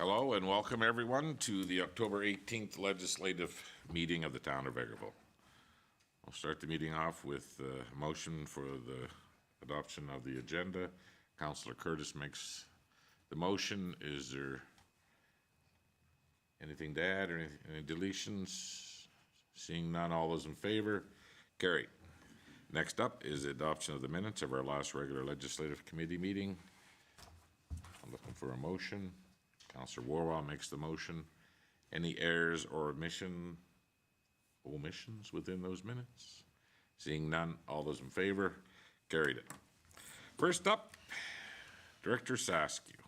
Hello and welcome everyone to the October 18th legislative meeting of the town of Vegreville. I'll start the meeting off with a motion for the adoption of the agenda. Councillor Curtis makes the motion. Is there anything to add or any deletions? Seeing none, all those in favor? Carried. Next up is the adoption of the minutes of our last regular legislative committee meeting. I'm looking for a motion. Councillor Warwell makes the motion. Any errors or omissions within those minutes? Seeing none, all those in favor? Carried it. First up, Director Saskew.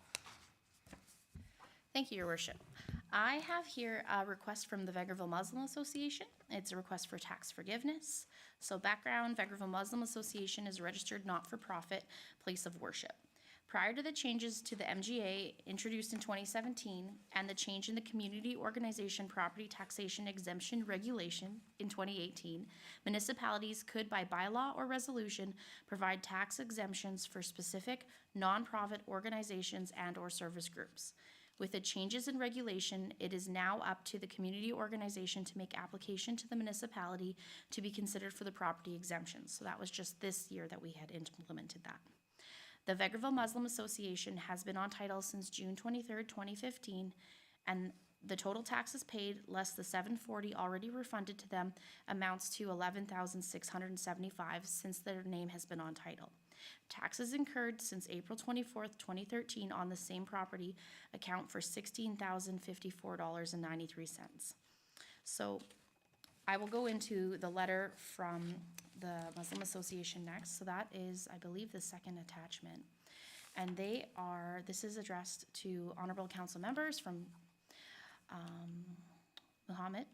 Thank you, Your Worship. I have here a request from the Vegreville Muslim Association. It's a request for tax forgiveness. So background, Vegreville Muslim Association is a registered not-for-profit place of worship. Prior to the changes to the MGA introduced in 2017 and the change in the Community Organization Property Taxation Exemption Regulation in 2018, municipalities could, by bylaw or resolution, provide tax exemptions for specific nonprofit organizations and or service groups. With the changes in regulation, it is now up to the community organization to make application to the municipality to be considered for the property exemptions. So that was just this year that we had implemented that. The Vegreville Muslim Association has been on title since June 23rd, 2015, and the total taxes paid, less the $740 already refunded to them, amounts to $11,675 since their name has been on title. Taxes incurred since April 24th, 2013 on the same property account for $16,054.93. So I will go into the letter from the Muslim Association next. So that is, I believe, the second attachment. And this is addressed to honorable council members from Muhammad.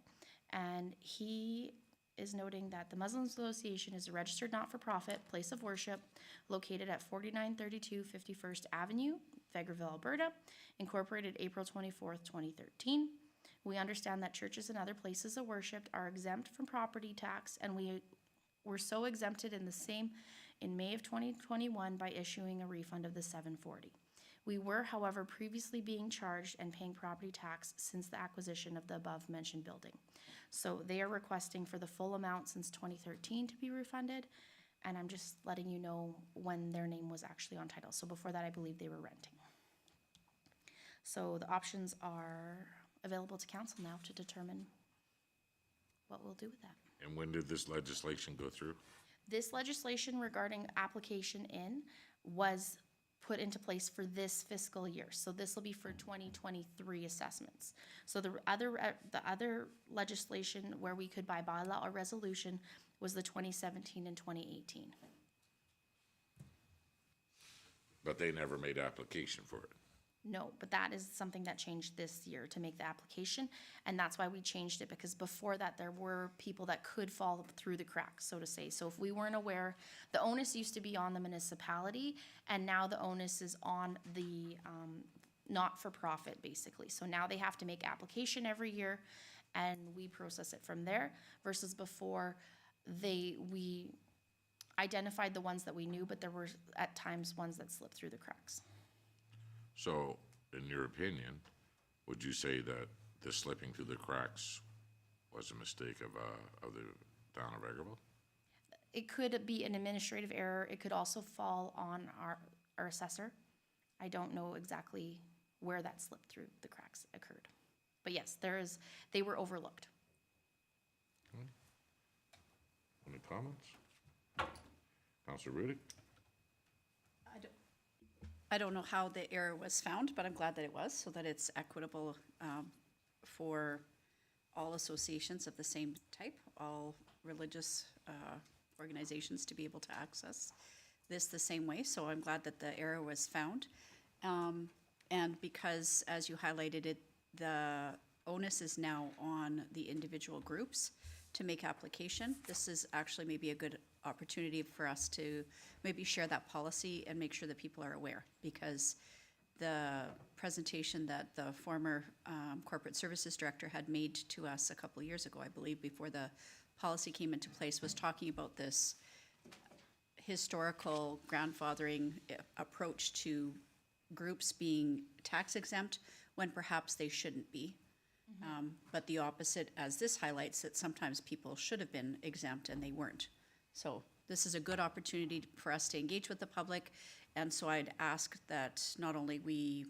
And he is noting that the Muslim Association is a registered not-for-profit place of worship located at 4932 51st Avenue, Vegreville, Alberta, incorporated April 24th, 2013. We understand that churches and other places of worship are exempt from property tax, and we were so exempted in May of 2021 by issuing a refund of the $740. We were, however, previously being charged and paying property tax since the acquisition of the above-mentioned building. So they are requesting for the full amount since 2013 to be refunded, and I'm just letting you know when their name was actually on title. So before that, I believe they were renting. So the options are available to council now to determine what we'll do with that. And when did this legislation go through? This legislation regarding application in was put into place for this fiscal year. So this will be for 2023 assessments. So the other legislation where we could by bylaw or resolution was the 2017 and 2018. But they never made application for it. No, but that is something that changed this year to make the application, and that's why we changed it, because before that there were people that could fall through the cracks, so to say. So if we weren't aware, the onus used to be on the municipality, and now the onus is on the not-for-profit, basically. So now they have to make application every year, and we process it from there, versus before we identified the ones that we knew, but there were at times ones that slipped through the cracks. So, in your opinion, would you say that the slipping through the cracks was a mistake of the town of Vegreville? It could be an administrative error. It could also fall on our assessor. I don't know exactly where that slip through the cracks occurred. But yes, they were overlooked. Okay. Any comments? Councillor Rudy? I don't know how the error was found, but I'm glad that it was, so that it's equitable for all associations of the same type, all religious organizations to be able to access this the same way. So I'm glad that the error was found. And because, as you highlighted it, the onus is now on the individual groups to make application. This is actually maybe a good opportunity for us to maybe share that policy and make sure that people are aware, because the presentation that the former corporate services director had made to us a couple of years ago, I believe, before the policy came into place, was talking about this historical grandfathering approach to groups being tax exempt when perhaps they shouldn't be. But the opposite, as this highlights, that sometimes people should have been exempt and they weren't. So this is a good opportunity for us to engage with the public. And so I'd ask that not only we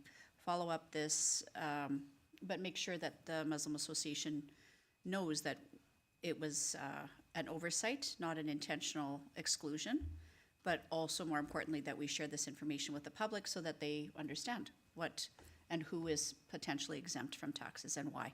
follow up this, but make sure that the Muslim Association knows that it was an oversight, not an intentional exclusion, but also more importantly, that we share this information with the public so that they understand what and who is potentially exempt from taxes and why.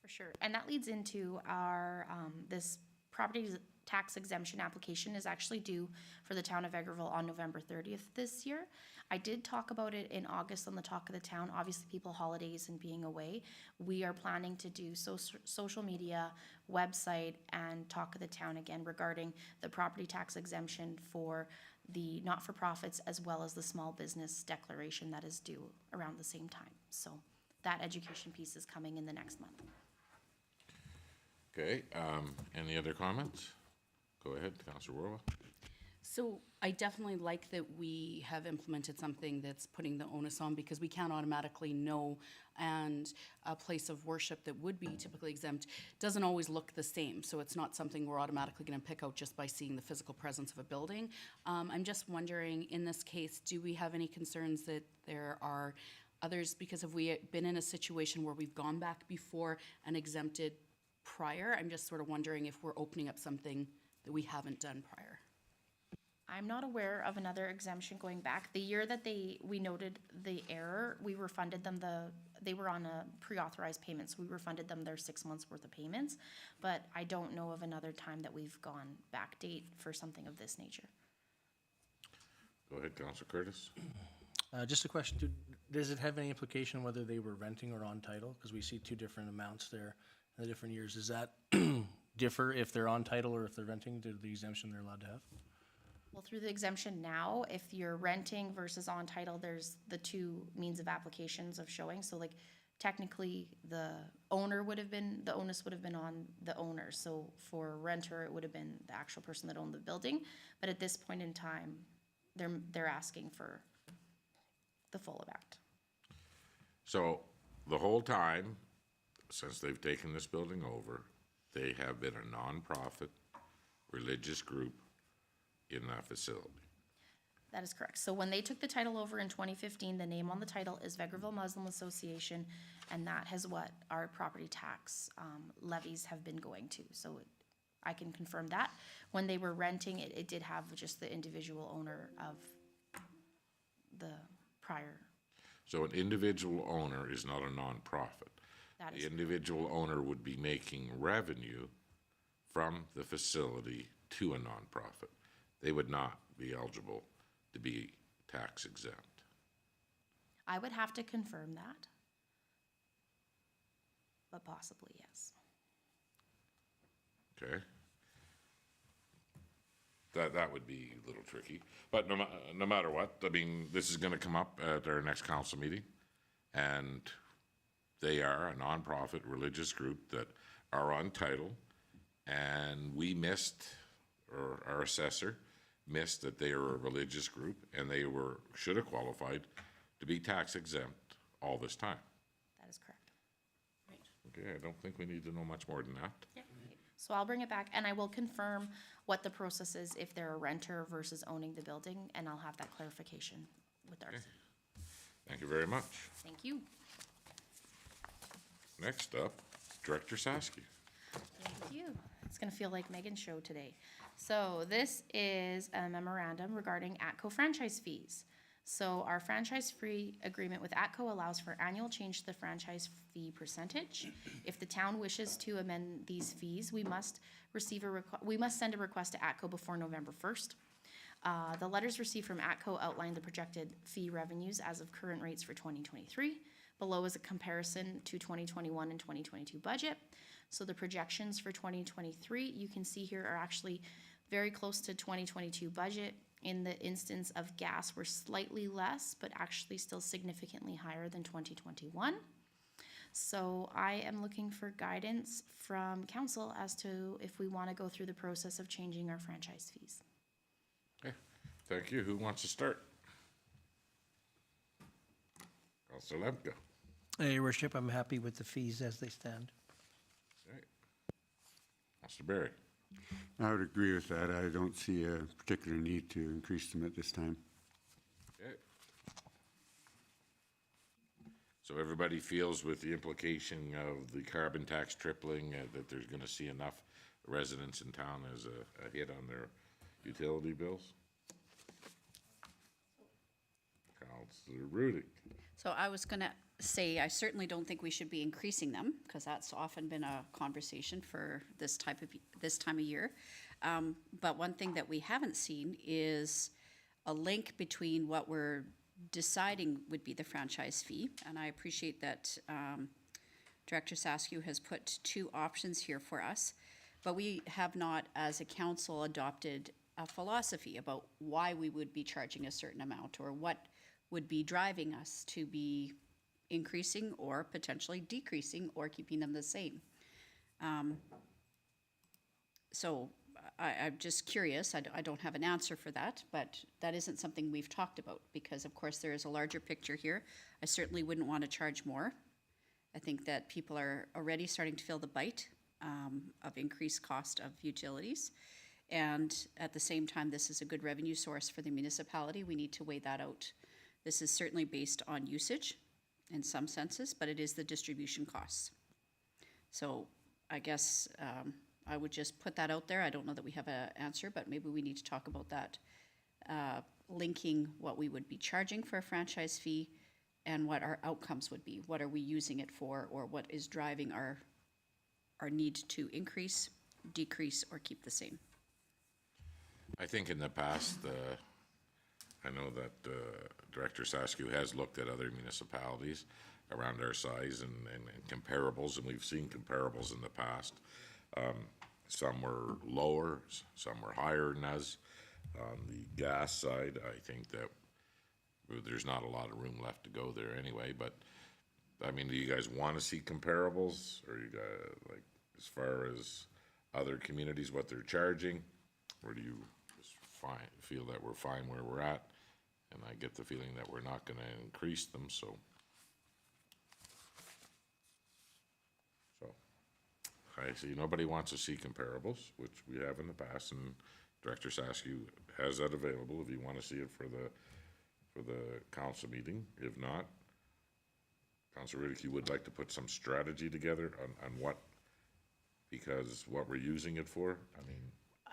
For sure. And that leads into our, this property tax exemption application is actually due for the town of Vegreville on November 30th this year. I did talk about it in August on the Talk of the Town. Obviously, people holidays and being away. We are planning to do social media, website, and Talk of the Town again regarding the property tax exemption for the not-for-profits as well as the small business declaration that is due around the same time. So that education piece is coming in the next month. Okay, any other comments? Go ahead, Councillor Warwa. So I definitely like that we have implemented something that's putting the onus on, because we can't automatically know, and a place of worship that would be typically exempt doesn't always look the same. So it's not something we're automatically going to pick out just by seeing the physical presence of a building. I'm just wondering, in this case, do we have any concerns that there are others? Because have we been in a situation where we've gone back before and exempted prior? I'm just sort of wondering if we're opening up something that we haven't done prior. I'm not aware of another exemption going back. The year that we noted the error, we refunded them they were on a pre-authorized payment, so we refunded them their 6 months worth of payments. But I don't know of another time that we've gone backdate for something of this nature. Go ahead, Councillor Curtis. Just a question, does it have any implication whether they were renting or on title? Because we see two different amounts there in the different years. Does that differ if they're on title or if they're renting to the exemption they're allowed to have? Well, through the exemption now, if you're renting versus on title, there's the two means of applications of showing. So like technically the onus would have been on the owner. So for renter, it would have been the actual person that owned the building. But at this point in time, they're asking for the full amount. So the whole time, since they've taken this building over, they have been a nonprofit religious group in that facility. That is correct. So when they took the title over in 2015, the name on the title is Vegreville Muslim Association, and that has what our property tax levies have been going to. So I can confirm that. When they were renting, it did have just the individual owner of the prior. So an individual owner is not a nonprofit. That is The individual owner would be making revenue from the facility to a nonprofit. They would not be eligible to be tax exempt. I would have to confirm that, but possibly yes. Okay? That would be a little tricky. But no matter what, I mean, this is gonna come up at our next council meeting. And they are a nonprofit religious group that are on title. And we missed, or our assessor missed, that they are a religious group and they should have qualified to be tax exempt all this time. That is correct. Okay, I don't think we need to know much more than that. So I'll bring it back and I will confirm what the process is if they're a renter versus owning the building, and I'll have that clarification with Darcy. Thank you very much. Thank you. Next up, Director Sasky. Thank you. It's gonna feel like Megan's show today. So this is a memorandum regarding Atco franchise fees. So our franchise-free agreement with Atco allows for annual change to the franchise fee percentage. If the town wishes to amend these fees, we must send a request to Atco before November 1st. The letters received from Atco outline the projected fee revenues as of current rates for 2023. Below is a comparison to 2021 and 2022 budget. So the projections for 2023, you can see here, are actually very close to 2022 budget. In the instance of gas, we're slightly less, but actually still significantly higher than 2021. So I am looking for guidance from council as to if we want to go through the process of changing our franchise fees. Okay, thank you. Who wants to start? Councilor Lemke. Your worship, I'm happy with the fees as they stand. Okay. Mr. Berry? I would agree with that. I don't see a particular need to increase them at this time. Okay. So everybody feels with the implication of the carbon tax tripling, that there's gonna see enough residents in town as a hit on their utility bills? Counselor Rudick. So I was gonna say, I certainly don't think we should be increasing them, because that's often been a conversation for this time of year. But one thing that we haven't seen is a link between what we're deciding would be the franchise fee, and I appreciate that Director Saskew has put two options here for us, but we have not, as a council, adopted a philosophy about why we would be charging a certain amount, or what would be driving us to be increasing or potentially decreasing or keeping them the same. So I'm just curious, I don't have an answer for that, but that isn't something we've talked about, because of course there is a larger picture here. I certainly wouldn't want to charge more. I think that people are already starting to feel the bite of increased cost of utilities. And at the same time, this is a good revenue source for the municipality. We need to weigh that out. This is certainly based on usage in some senses, but it is the distribution costs. So I guess I would just put that out there. I don't know that we have an answer, but maybe we need to talk about that. Linking what we would be charging for a franchise fee and what our outcomes would be. What are we using it for, or what is driving our need to increase, decrease, or keep the same? I think in the past, I know that Director Saskew has looked at other municipalities around our size and comparables, and we've seen comparables in the past. Some were lower, some were higher than us. On the gas side, I think that there's not a lot of room left to go there anyway, but, I mean, do you guys want to see comparables? Or you guys, like, as far as other communities, what they're charging? Or do you just feel that we're fine where we're at? And I get the feeling that we're not gonna increase them, so. I see nobody wants to see comparables, which we have in the past, and Director Saskew has that available if you want to see it for the council meeting. If not, Councilor Riddick, you would like to put some strategy together on what, because what we're using it for, I mean.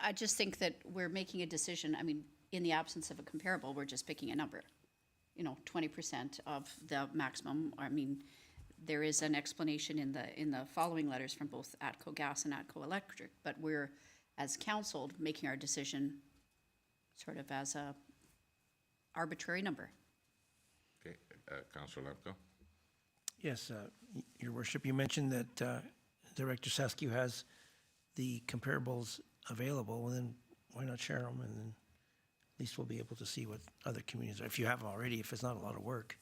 I just think that we're making a decision, I mean, in the absence of a comparable, we're just picking a number. 20% of the maximum. I mean, there is an explanation in the following letters from both Atco Gas and Atco Electric, but we're, as council, making our decision sort of as a arbitrary number. Okay, Councilor Lemko? Yes, Your Worship, you mentioned that Director Saskew has the comparables available. Well, then why not share them, and then at least we'll be able to see what other communities are, if you have them already, if it's not a lot of work.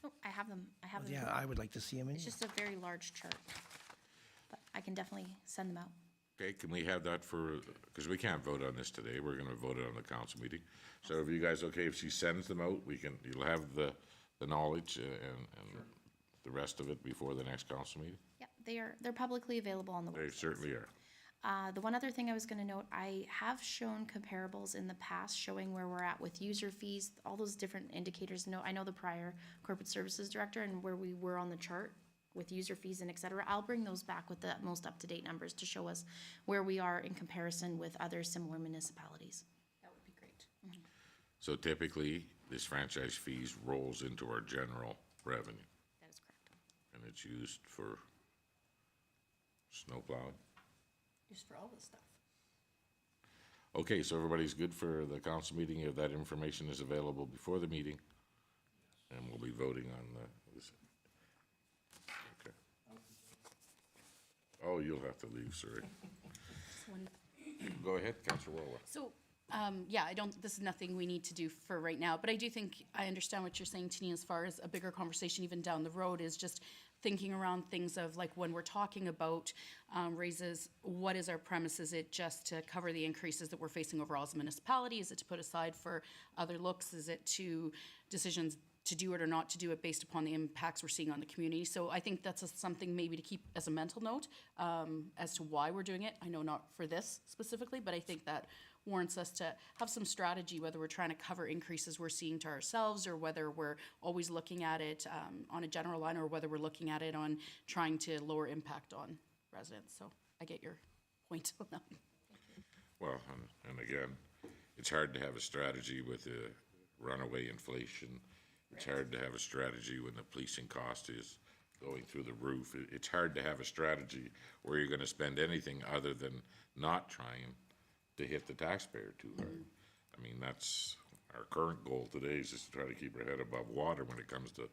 Oh, I have them. Yeah, here. I would like to see them. It's just a very large chart, but I can definitely send them out. Okay, can we have that for, because we can't vote on this today, we're gonna vote it on the council meeting. So if you guys, okay, if she sends them out, you'll have the knowledge and the rest of it before the next council meeting? Yep, they're publicly available on the website. They certainly are. The one other thing I was gonna note, I have shown comparables in the past showing where we're at with user fees, all those different indicators. I know the prior corporate services director and where we were on the chart with user fees and et cetera. I'll bring those back with the most up-to-date numbers to show us where we are in comparison with other similar municipalities. That would be great. So typically, this franchise fees rolls into our general revenue, That is correct. and it's used for snow plowing. Just for all this stuff. Okay, so everybody's good for the council meeting, if that information is available before the meeting, and we'll be voting on this. Okay. Oh, you'll have to leave, sorry. Go ahead, Councilor Warwick. So, this is nothing we need to do for right now, but I do think I understand what you're saying, Tini, as far as a bigger conversation even down the road is just thinking around things of like when we're talking about raises, what is our premise? Is it just to cover the increases that we're facing overall as a municipality? Is it to put aside for other looks? Is it to decisions to do it or not to do it based upon the impacts we're seeing on the community. So I think that's something maybe to keep as a mental note as to why we're doing it. I know not for this specifically, but I think that warrants us to have some strategy, whether we're trying to cover increases we're seeing to ourselves or whether we're always looking at it on a general line or whether we're looking at it on trying to lower impact on residents. So I get your point on that. Well, and again, it's hard to have a strategy with the runaway inflation. It's hard to have a strategy when the policing cost is going through the roof. It's hard to have a strategy where you're gonna spend anything other than not trying to hit the taxpayer too hard. I mean, that's our current goal today, is just to try to keep our head above water when it comes to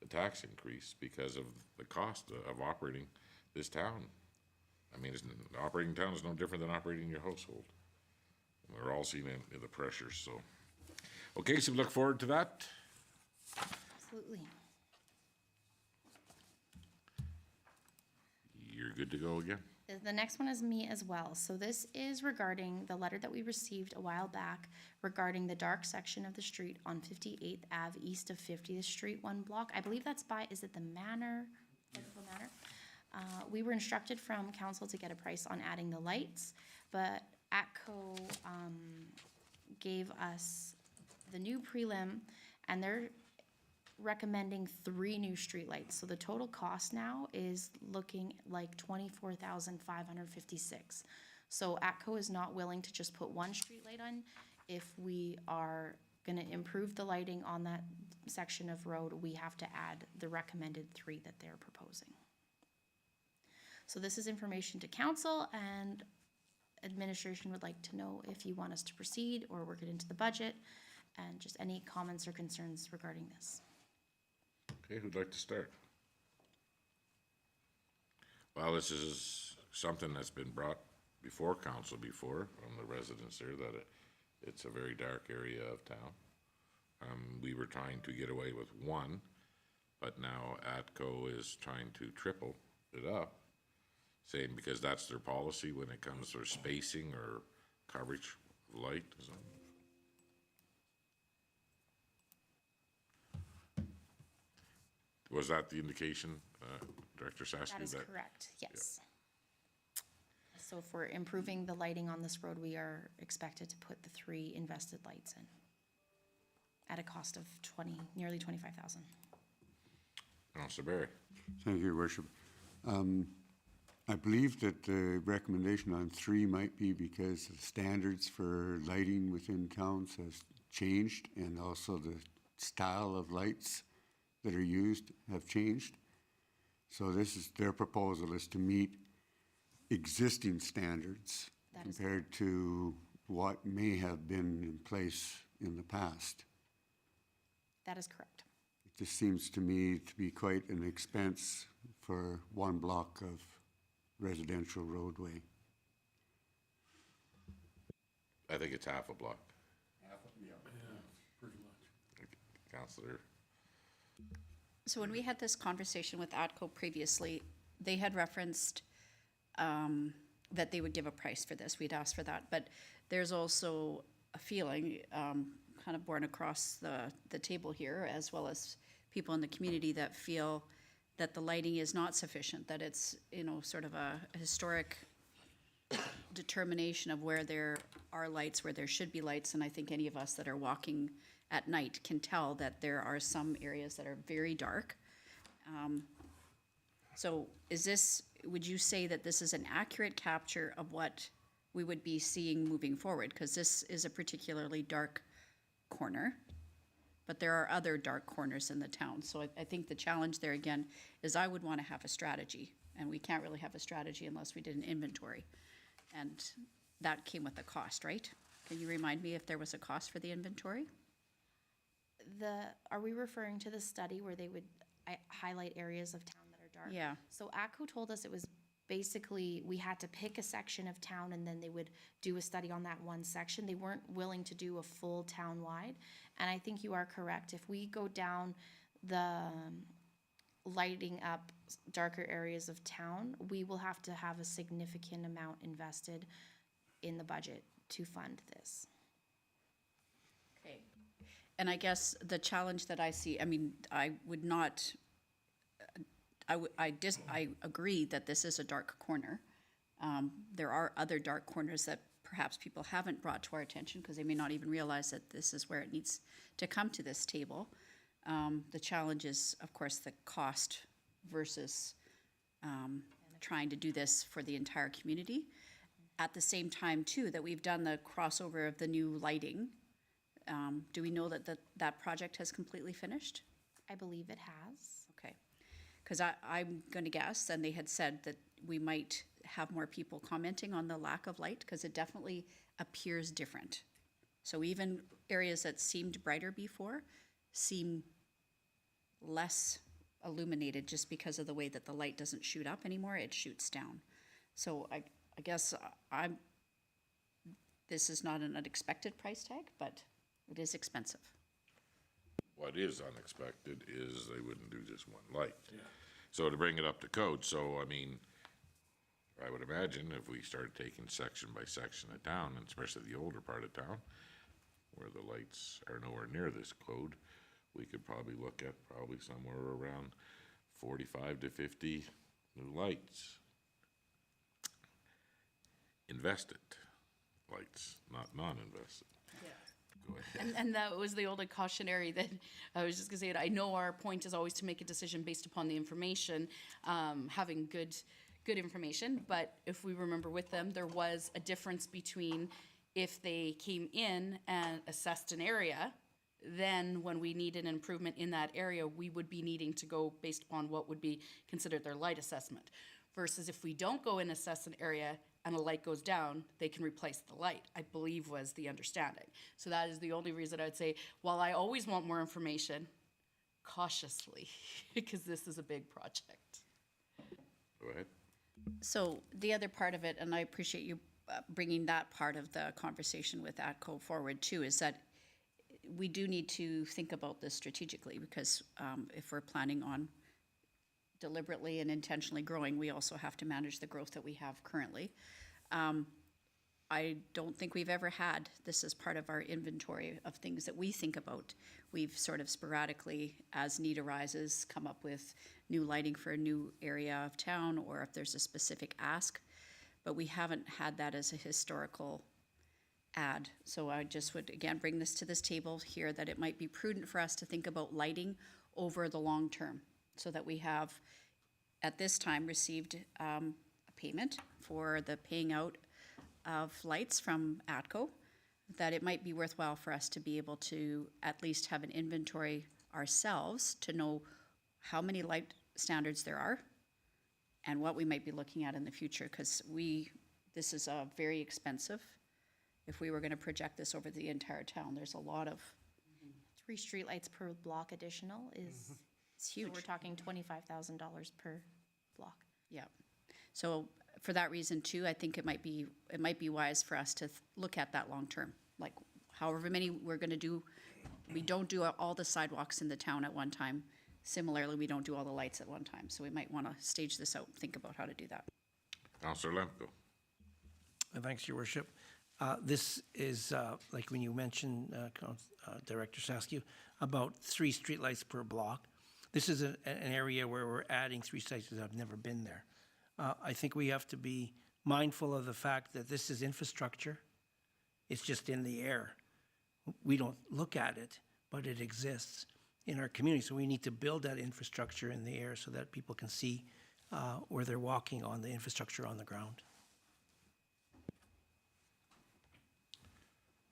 the tax increase because of the cost of operating this town. I mean, operating town is no different than operating your household. We're all seeing the pressures, so. Okay, so we look forward to that. Absolutely. You're good to go again? The next one is me as well. So this is regarding the letter that we received a while back regarding the dark section of the street on 58th Ave east of 50th Street, one block. I believe that's by, is it the Manor? Vegreville Manor? We were instructed from council to get a price on adding the lights, but Atco gave us the new prelim, and they're recommending 3 new streetlights. So the total cost now is looking like $24,556. So Atco is not willing to just put 1 streetlight on. If we are gonna improve the lighting on that section of road, we have to add the recommended 3 that they're proposing. So this is information to council, and administration would like to know if you want us to proceed or work it into the budget, and just any comments or concerns regarding this. Okay, who'd like to start? Well, this is something that's been brought before council before, from the residents there, that it's a very dark area of town. We were trying to get away with 1, but now Atco is trying to triple it up, saying because that's their policy when it comes to spacing or coverage of light. So. Was that the indication, Director Sasky? That is correct, yes. So for improving the lighting on this road, we are expected to put the 3 invested lights in at a cost of nearly $25,000. Councilor Barry. Thank you, Your Worship. I believe that the recommendation on 3 might be because the standards for lighting within towns has changed, and also the style of lights that are used have changed. So this is, their proposal is to meet existing standards compared to what may have been in place in the past. That is correct. It just seems to me to be quite an expense for 1 block of residential roadway. I think it's half a block. Pretty much. Councilor. So when we had this conversation with Atco previously, they had referenced that they would give a price for this. We'd asked for that. But there's also a feeling, kind of borne across the table here, as well as people in the community that feel that the lighting is not sufficient, that it's, sort of a historic determination of where there are lights, where there should be lights. And I think any of us that are walking at night can tell that there are some areas that are very dark. So would you say that this is an accurate capture of what we would be seeing moving forward? Because this is a particularly dark corner, but there are other dark corners in the town. So I think the challenge there again is I would want to have a strategy, and we can't really have a strategy unless we did an inventory. And that came with a cost, right? Can you remind me if there was a cost for the inventory? Are we referring to the study where they would highlight areas of town that are dark? Yeah. So Atco told us it was basically, we had to pick a section of town and then they would do a study on that one section. They weren't willing to do a full town-wide. And I think you are correct. If we go down the lighting up darker areas of town, we will have to have a significant amount invested in the budget to fund this. Okay. And I guess the challenge that I see, I mean, I would not, I agree that this is a dark corner. There are other dark corners that perhaps people haven't brought to our attention because they may not even realize that this is where it needs to come to this table. The challenge is, of course, the cost versus trying to do this for the entire community. At the same time, too, that we've done the crossover of the new lighting. Do we know that that project has completely finished? I believe it has. Okay. Because I'm going to guess, and they had said that we might have more people commenting on the lack of light, because it definitely appears different. So even areas that seemed brighter before seem less illuminated just because of the way that the light doesn't shoot up anymore, it shoots down. So I guess this is not an unexpected price tag, but it is expensive. What is unexpected is they wouldn't do just one light. So to bring it up to code, so I mean, I would imagine if we started taking section by section of town, and especially the older part of town, where the lights are nowhere near this code, we could probably look at probably somewhere around 45 to 50 new lights. Invested lights, not non-invested. Go ahead. And that was the old cautionary that I was just gonna say, I know our point is always to make a decision based upon the information, having good information, but if we remember with them, there was a difference between if they came in and assessed an area, then when we need an improvement in that area, we would be needing to go based upon what would be considered their light assessment. Versus if we don't go and assess an area and a light goes down, they can replace the light, I believe was the understanding. So that is the only reason I'd say, while I always want more information, cautiously, because this is a big project. Go ahead. So the other part of it, and I appreciate you bringing that part of the conversation with Atco forward too, is that we do need to think about this strategically, because if we're planning on deliberately and intentionally growing, we also have to manage the growth that we have currently. I don't think we've ever had this as part of our inventory of things that we think about. We've sort of sporadically, as need arises, come up with new lighting for a new area of town, or if there's a specific ask, but we haven't had that as a historical add. So I just would, again, bring this to this table here, that it might be prudent for us to think about lighting over the long term, so that we have, at this time, received a payment for the paying out of lights from Atco, that it might be worthwhile for us to be able to at least have an inventory ourselves to know how many light standards there are and what we might be looking at in the future, because this is very expensive. If we were going to project this over the entire town, there's a lot of, 3 streetlights per block additional is, it's huge. so we're talking $25,000 per block. Yeah. So for that reason too, I think it might be wise for us to look at that long term. Like however many we're going to do, we don't do all the sidewalks in the town at one time. Similarly, we don't do all the lights at one time. So we might want to stage this out and think about how to do that. Councillor Lemko. Thanks, Your Worship. This is, like when you mentioned, Director Saskew, about 3 streetlights per block. This is an area where we're adding 3 sites that have never been there. I think we have to be mindful of the fact that this is infrastructure. It's just in the air. We don't look at it, but it exists in our community. So we need to build that infrastructure in the air so that people can see where they're walking on the infrastructure on the ground.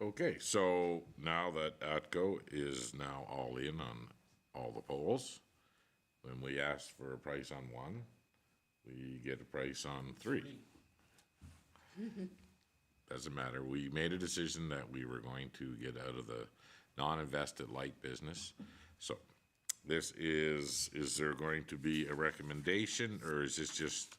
Okay, so now that Atco is now all in on all the poles, when we ask for a price on one, we get a price on 3. Doesn't matter. We made a decision that we were going to get out of the non-invested light business. So this is there going to be a recommendation, or is this just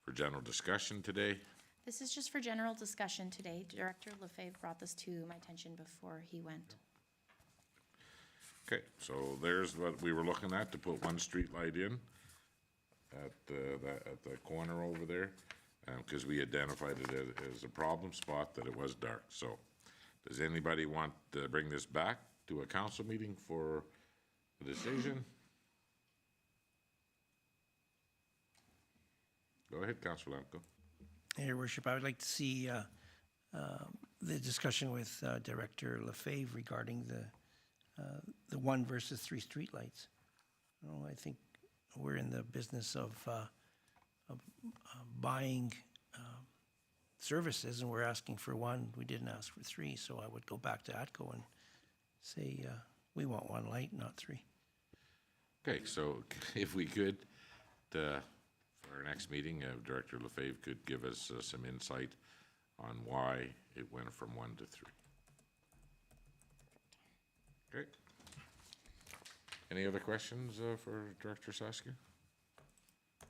for general discussion today? This is just for general discussion today. Director Lefebvre brought this to my attention before he went. Okay, so there's what we were looking at, to put 1 street light in at the corner over there, because we identified it as a problem spot, that it was dark. So does anybody want to bring this back to a council meeting for a decision. Go ahead, Councilor Lemko. Your worship, I would like to see the discussion with Director Lefebvre regarding the 1 versus 3 streetlights. You know, I think we're in the business of buying services, and we're asking for 1. We didn't ask for 3, so I would go back to Atco and say, we want 1 light, not 3. Okay, so if we could, for our next meeting, Director Lefebvre could give us some insight on why it went from 1 to 3. Okay. Any other questions for Director Saskia?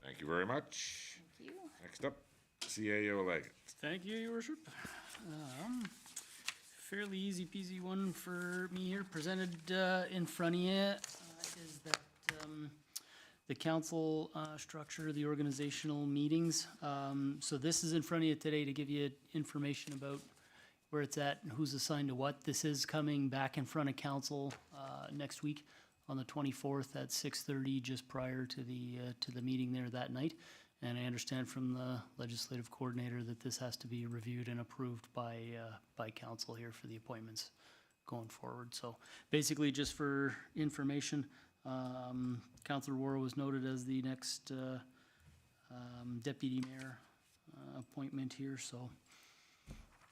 Thank you very much. Thank you. Next up, CAO Leggett. Thank you, Your Worship. Fairly easy peasy one for me here, presented in front of you, is that the council structure, the organizational meetings. So this is in front of you today to give you information about where it's at and who's assigned to what. This is coming back in front of council next week on the 24th at 6:30, just prior to the meeting there that night. And I understand from the legislative coordinator that this has to be reviewed and approved by council here for the appointments going forward. So basically, just for information, Councillor Worrell was noted as the next deputy mayor appointment here. So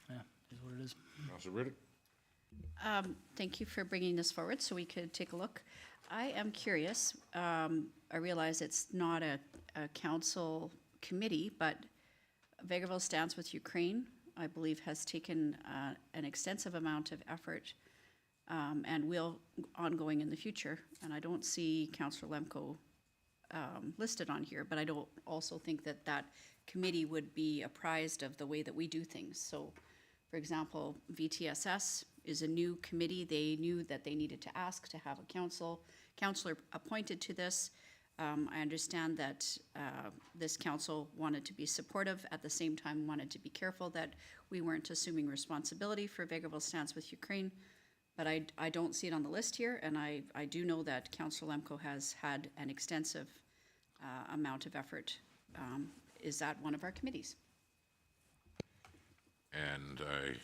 yeah, is what it is. Councilor Riddick. Thank you for bringing this forward so we could take a look. I am curious, I realize it's not a council committee, but Vegreville Stands with Ukraine, I believe, has taken an extensive amount of effort and will ongoing in the future. And I don't see Councillor Lemko listed on here, but I don't also think that that committee would be apprised of the way that we do things. So, for example, VTSS is a new committee. They knew that they needed to ask to have a counselor appointed to this. I understand that this council wanted to be supportive, at the same time wanted to be careful that we weren't assuming responsibility for Vegreville Stands with Ukraine. But I don't see it on the list here, and I do know that Councillor Lemko has had an extensive amount of effort. Is that one of our committees? And I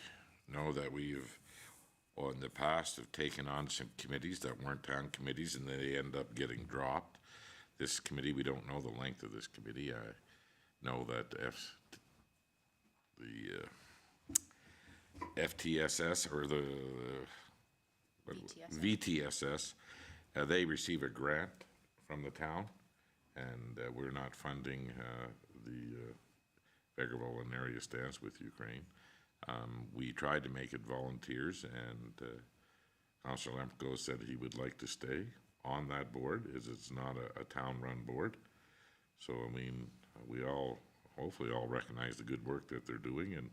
know that we've, well, in the past, have taken on some committees that weren't town committees, and they end up getting dropped. This committee, we don't know the length of this committee. I know that the FTSS or the VTSS, they receive a grant from the town, and we're not funding the Vegreville and area Stands with Ukraine. We tried to make it volunteers, and Councillor Lemko said he would like to stay on that board, as it's not a town-run board. So, I mean, we all, hopefully all recognize the good work that they're doing, and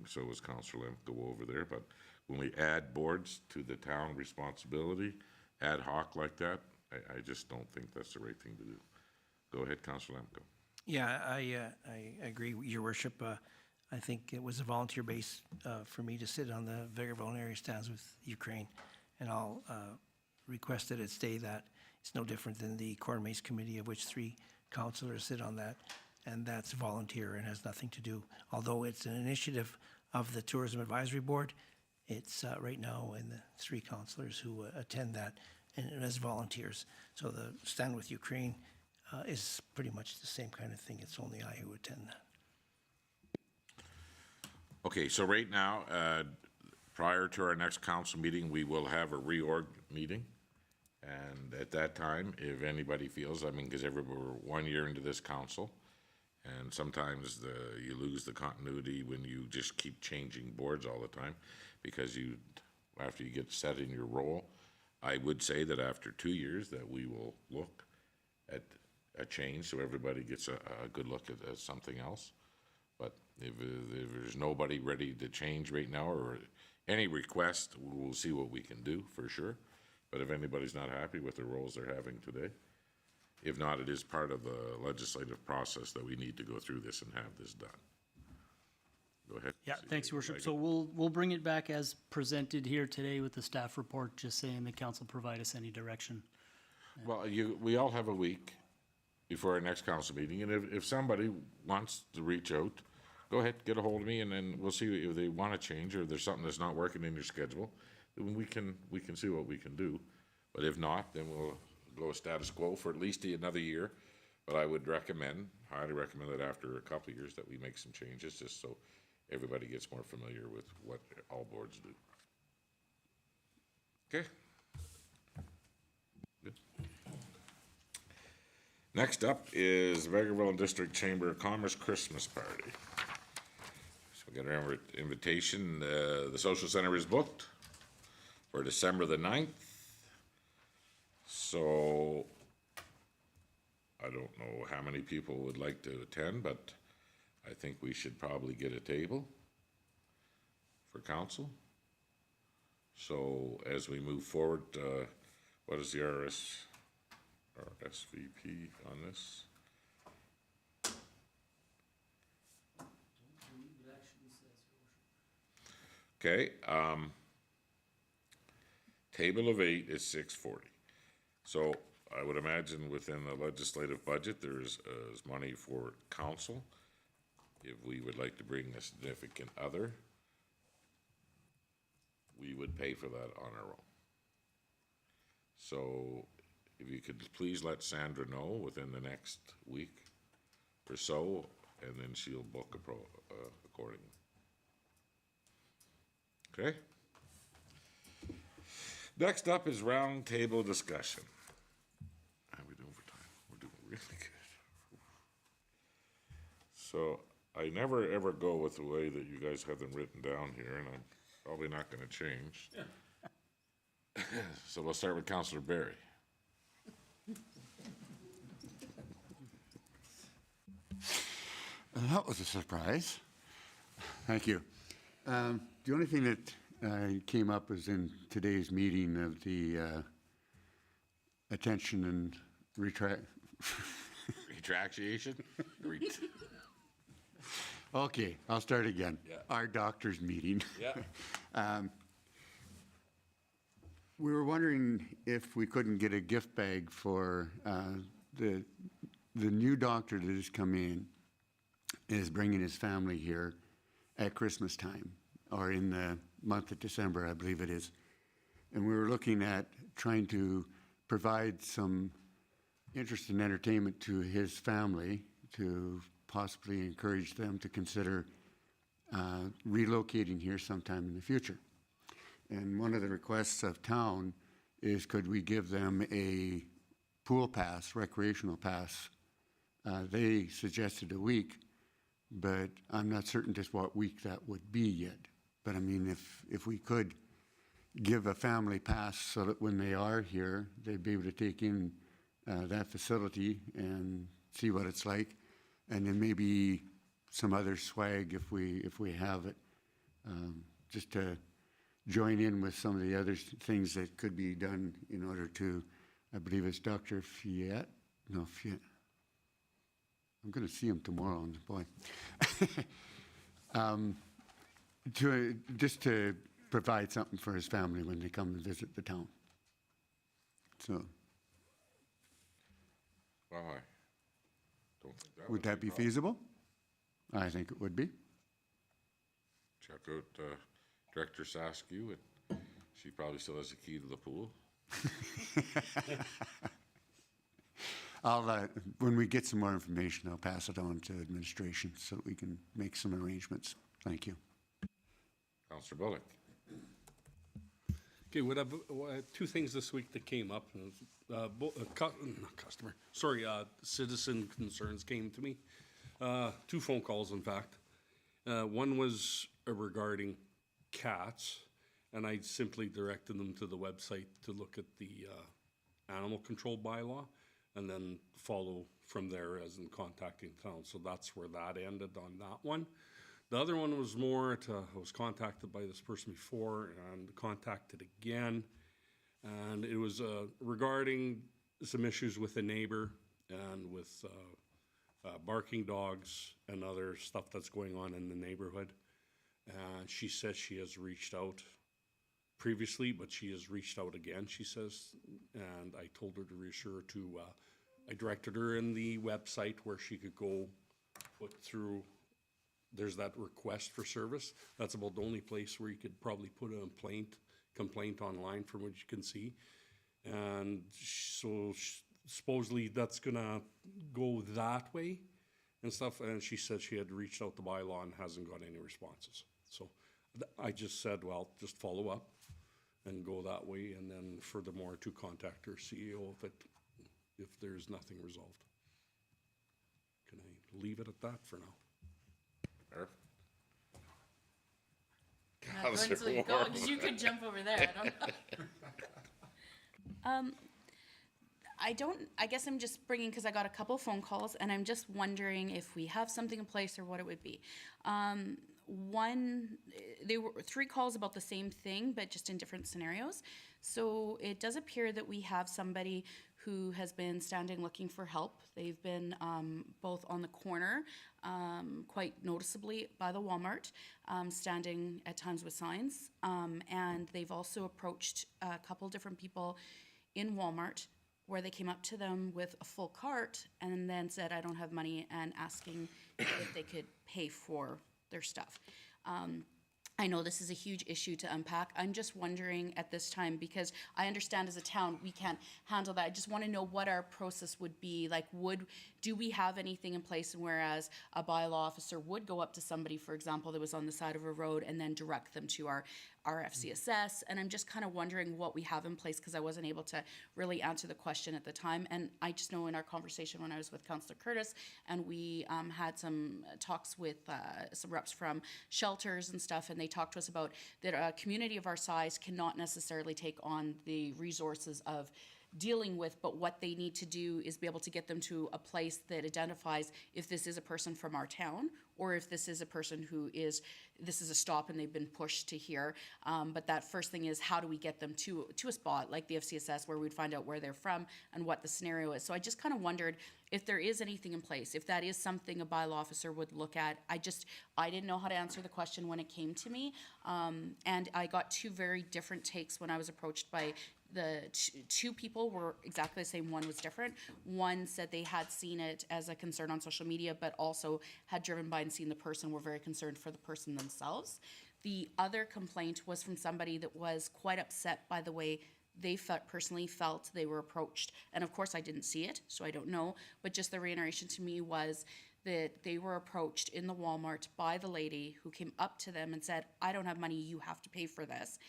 so is Councillor Lemko over there. But when we add boards to the town responsibility, ad hoc like that, I just don't think that's the right thing to do. Go ahead, Councillor Lemko. Yeah, I agree, Your Worship. I think it was a volunteer base for me to sit on the Vegreville and area Stands with Ukraine, and I'll request that it stay that. It's no different than the Corn Maze Committee, of which 3 councillors sit on that, and that's volunteer and has nothing to do. Although it's an initiative of the Tourism Advisory Board, it's right now in the 3 councillors who attend that, and as volunteers. So the Stand with Ukraine is pretty much the same kind of thing. It's only I who attend that. Okay, so right now, prior to our next council meeting, we will have a reorg meeting. And at that time, if anybody feels, I mean, because we're 1 year into this council, and sometimes you lose the continuity when you just keep changing boards all the time, because after you get set in your role, I would say that after 2 years that we will look at a change, so everybody gets a good look at something else. But if there's nobody ready to change right now, or any request, we'll see what we can do for sure. But if anybody's not happy with the roles they're having today, if not, it is part of the legislative process that we need to go through this and have this done. Go ahead. Yeah, See thanks, if you Your Worship. like So it. we'll bring it back as presented here today with the staff report, just saying the council provide us any direction. Well, we all have a week before our next council meeting, and if somebody wants to reach out, go ahead, get a hold of me, and then we'll see if they want to change, or if there's something that's not working in your schedule, then we can see what we can do. But if not, then we'll go status quo for at least another year. But I would highly recommend that after a couple of years that we make some changes, just so everybody gets more familiar with what all boards do. Okay? Good. Next up is Vegreville District Chamber of Commerce Christmas Party. So we got our invitation, the social center is booked for December the 9th. So I don't know how many people would like to attend, but I think we should probably get a table for council. So as we move forward, what is the RSVP on this? Okay, table of 8 is 640. So I would imagine within the legislative budget, there is money for council. If we would like to bring a significant other, we would pay for that on our own. So if you could please let Sandra know within the next week or so, and then she'll book accordingly. Okay? Next up is roundtable discussion. How are we doing for time? We're doing really good. So I never ever go with the way that you guys have them written down here, and I'm probably not gonna change. So we'll start with Councillor Barry. That was a surprise. Thank you. The only thing that came up was in today's meeting of the attention and Retraction? Okay, I'll start again. Yeah. Our doctor's meeting. Yeah. We were wondering if we couldn't get a gift bag for the new doctor that has come in is bringing his family here at Christmas time, or in the month of December, I believe it is. And we were looking at trying to provide some interest and entertainment to his family to possibly encourage them to consider relocating here sometime in the future. And one of the requests of town is, could we give them a pool pass, recreational pass? They suggested a week, but I'm not certain just what week that would be yet. But I mean, if we could give a family pass so that when they are here, they'd be able to take in that facility and see what it's like, and then maybe some other swag if we have it, just to join in with some of the other things that could be done in order to, I believe it's Dr. Fiat. I'm going to see him tomorrow, and boy, just to provide something for his family when they come and visit the town. So, Well, I don't think that would that be a problem. feasible? I think it would be. Check out Director Saskew, and she probably still has the key to the pool. I'll, when we get some more information, I'll pass it on to administration so that we can make some arrangements. Thank you. Councillor Bullock. Okay, two things this week that came up. Citizen concerns came to me. Two phone calls, in fact. One was regarding cats, and I simply directed them to the website to look at the animal control bylaw, and then follow from there as in contacting town. So that's where that ended on that one. The other one was more I was contacted by this person before and contacted again. And it was regarding some issues with a neighbor and with barking dogs and other stuff that's going on in the neighborhood. And she says she has reached out previously, but she has reached out again, she says. And I told her to reassure her to, I directed her in the website where she could go put through, there's that request for service. That's about the only place where you could probably put a complaint online from what you can see. And so supposedly that's gonna go that way and stuff. And she said she had reached out to bylaw and hasn't got any responses. So I just said, well, just follow up and go that way. And then furthermore, to contact her CEO if there's nothing resolved. Can I leave it at that for now? Murph? Not going until you go, 'cause you could jump over there, I don't know. I guess I'm just bringing, because I got a couple phone calls, and I'm just wondering if we have something in place or what it would be. There were 3 calls about the same thing, but just in different scenarios. So it does appear that we have somebody who has been standing looking for help. They've been both on the corner, quite noticeably by the Walmart, standing at times with signs. And they've also approached a couple different people in Walmart where they came up to them with a full cart and then said, I don't have money, and asking if they could pay for their stuff. I know this is a huge issue to unpack. I'm just wondering at this time, because I understand as a town, we can't handle that. I just want to know what our process would be. Like, do we have anything in place, and whereas a bylaw officer would go up to somebody, for example, that was on the side of a road and then direct them to our FCSS? And I'm just kind of wondering what we have in place, because I wasn't able to really answer the question at the time. And I just know in our conversation when I was with Councillor Curtis, and we had some talks with some reps from shelters and stuff, and they talked to us about that a community of our size cannot necessarily take on the resources of dealing with, but what they need to do is be able to get them to a place that identifies if this is a person from our town, or if this is a person this is a stop and they've been pushed to here. But that first thing is, how do we get them to a spot like the FCSS where we'd find out where they're from and what the scenario is. So I just kind of wondered if there is anything in place, if that is something a bylaw officer would look at. I didn't know how to answer the question when it came to me. And I got 2 very different takes when I was approached by the 2 people were exactly the same. One was different. One said they had seen it as a concern on social media, but also had driven by and seen the person, were very concerned for the person themselves. The other complaint was from somebody that was quite upset by the way they personally felt they were approached. And of course I didn't see it, so I don't know, but just the reiteration to me was that they were approached in the Walmart by the lady who came up to them and said, I don't have money, you have to pay for this.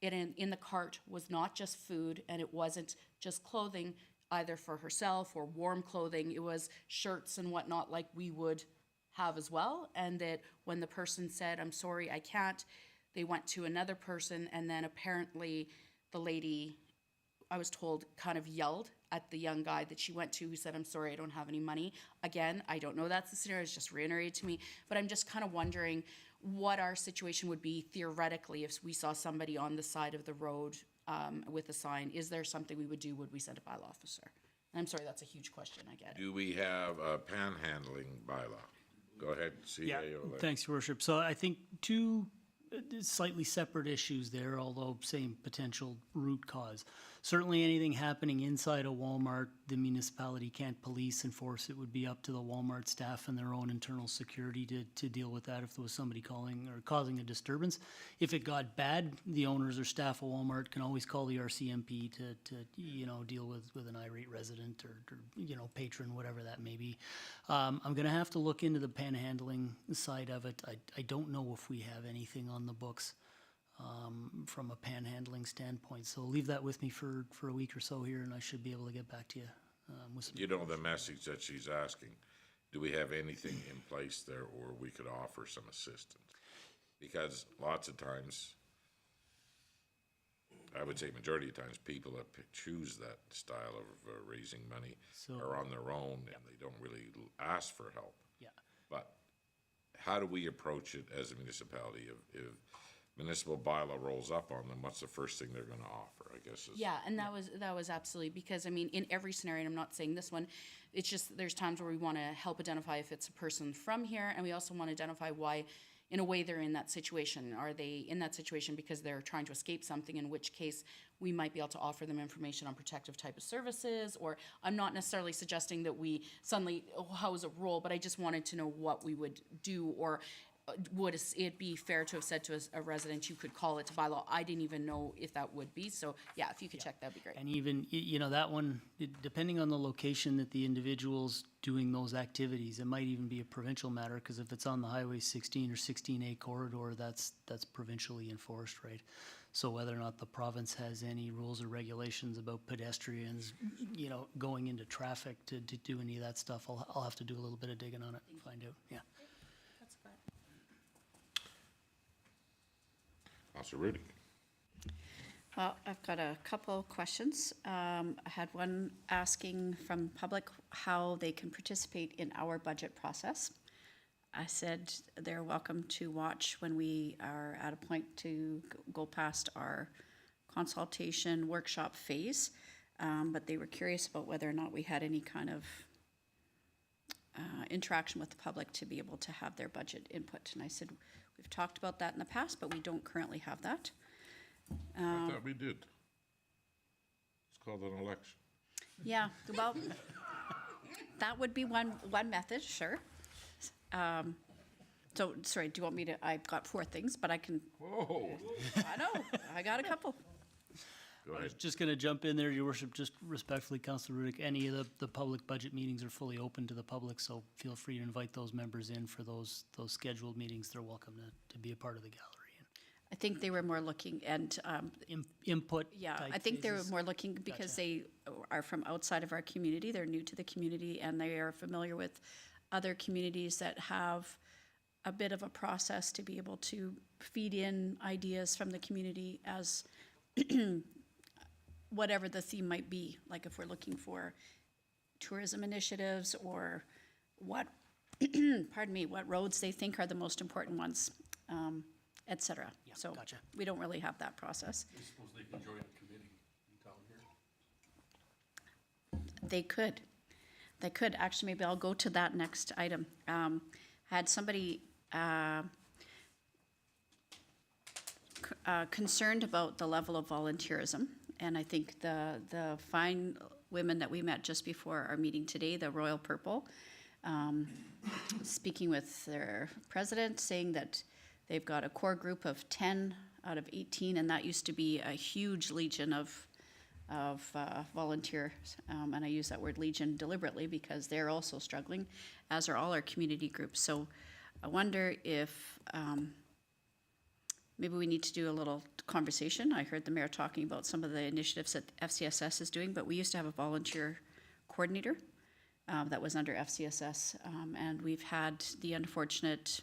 In the cart was not just food, and it wasn't just clothing either for herself or warm clothing. It was shirts and whatnot like we would have as well. And that when the person said, I'm sorry, I can't, they went to another person, and then apparently the lady, I was told, kind of yelled at the young guy that she went to who said, I'm sorry, I don't have any money. Again, I don't know that's the scenario, it's just reiterated to me, but I'm just kind of wondering what our situation would be theoretically if we saw somebody on the side of the road with a sign. Is there something we would do? Would we send a bylaw officer? And I'm sorry, that's a huge question, I get it. Do we have a panhandling bylaw? Go ahead, CAO. there. Thanks, Your Worship. So I think 2 slightly separate issues there, although same potential root cause. Certainly anything happening inside a Walmart, the municipality can't police, enforce. It would be up to the Walmart staff and their own internal security to deal with that if there was somebody calling or causing a disturbance. If it got bad, the owners or staff of Walmart can always call the RCMP to deal with an irate resident or patron, whatever that may be. I'm going to have to look into the panhandling side of it. I don't know if we have anything on the books from a panhandling standpoint. So leave that with me for a week or so here, and I should be able to get back to you with some. You know the message that she's asking. Do we have anything in place there, or we could offer some assistance? Because lots of times, I would say majority of times, people that choose that style of raising money are on their own, and they don't really ask for help. Yeah. But how do we approach it as a municipality? If municipal bylaw rolls up on them, what's the first thing they're going to offer, I guess? Yeah, and that was absolutely, because I mean, in every scenario, and I'm not saying this one, it's just there's times where we want to help identify if it's a person from here, and we also want to identify why in a way they're in that situation. Are they in that situation because they're trying to escape something, in which case we might be able to offer them information on protective type of services? Or I'm not necessarily suggesting that we suddenly house a role, but I just wanted to know what we would do, or would it be fair to have said to a resident, you could call it to bylaw? I didn't even know if that would be, so yeah, if you could check, that'd be great. And even, you know, that one, depending on the location that the individual's doing those activities, it might even be a provincial matter, because if it's on the Highway 16 or 16A corridor, that's provincially enforced, right? So whether or not the province has any rules or regulations about pedestrians, you know, going into traffic to do any of that stuff, I'll have to do a little bit of digging on it and find out, yeah. That's good. Counselor Rudy. Well, I've got a couple questions. I had one asking from public how they can participate in our budget process. I said they're welcome to watch when we are at a point to go past our consultation workshop phase, but they were curious about whether or not we had any kind of interaction with the public to be able to have their budget input. And I said, we've talked about that in the past, but we don't currently have that. I thought we did. It's called an election. Yeah, well, that would be one method, sure. So, sorry, do you want me to, I've got 4 things, but I can, Whoa. I know, I got a couple. Go I was ahead. just going to jump in there, Your Worship, just respectfully, Councillor Rudick, any of the public budget meetings are fully open to the public, so feel free to invite those members in for those scheduled meetings. They're welcome to be a part of the gallery. I think they were more looking, and, Input yeah, type I think they were phases. more looking because Gotcha. they are from outside of our community, they're new to the community, and they are familiar with other communities that have a bit of a process to be able to feed in ideas from the community as whatever the theme might be, like if we're looking for tourism initiatives or what, pardon me, what roads they think are the most important ones, et cetera. Yeah, So gotcha. we don't really have that process. I suppose they can join a committee in town here. They could. They could. Actually, maybe I'll go to that next item. Had somebody concerned about the level of volunteerism. And I think the fine women that we met just before our meeting today, the Royal Purple, speaking with their president, saying that they've got a core group of 10 out of 18, and that used to be a huge legion of volunteers. And I use that word legion deliberately because they're also struggling, as are all our community groups. So I wonder if maybe we need to do a little conversation. I heard the mayor talking about some of the initiatives that FCSS is doing, but we used to have a volunteer coordinator that was under FCSS. And we've had the unfortunate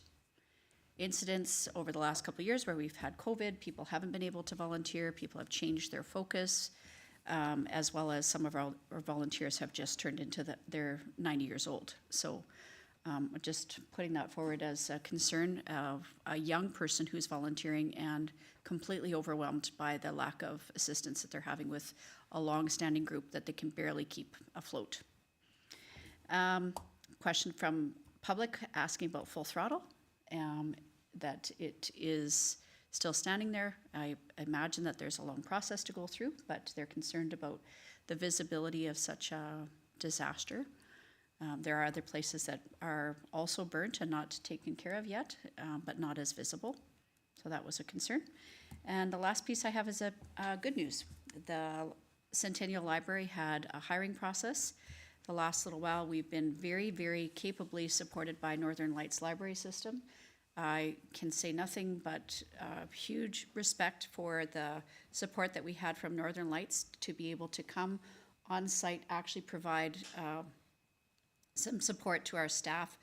incidents over the last couple of years where we've had COVID, people haven't been able to volunteer, people have changed their focus, as well as some of our volunteers have just turned into they're 90 years old. So just putting that forward as a concern of a young person who's volunteering and completely overwhelmed by the lack of assistance that they're having with a long-standing group that they can barely keep afloat. Question from public asking about Full Throttle, that it is still standing there. I imagine that there's a long process to go through, but they're concerned about the visibility of such a disaster. There are other places that are also burnt and not taken care of yet, but not as visible. So that was a concern. And the last piece I have is a good news. The Centennial Library had a hiring process. The last little while, we've been very, very capably supported by Northern Lights Library System. I can say nothing but huge respect for the support that we had from Northern Lights to be able to come on site, actually provide some support to our staff,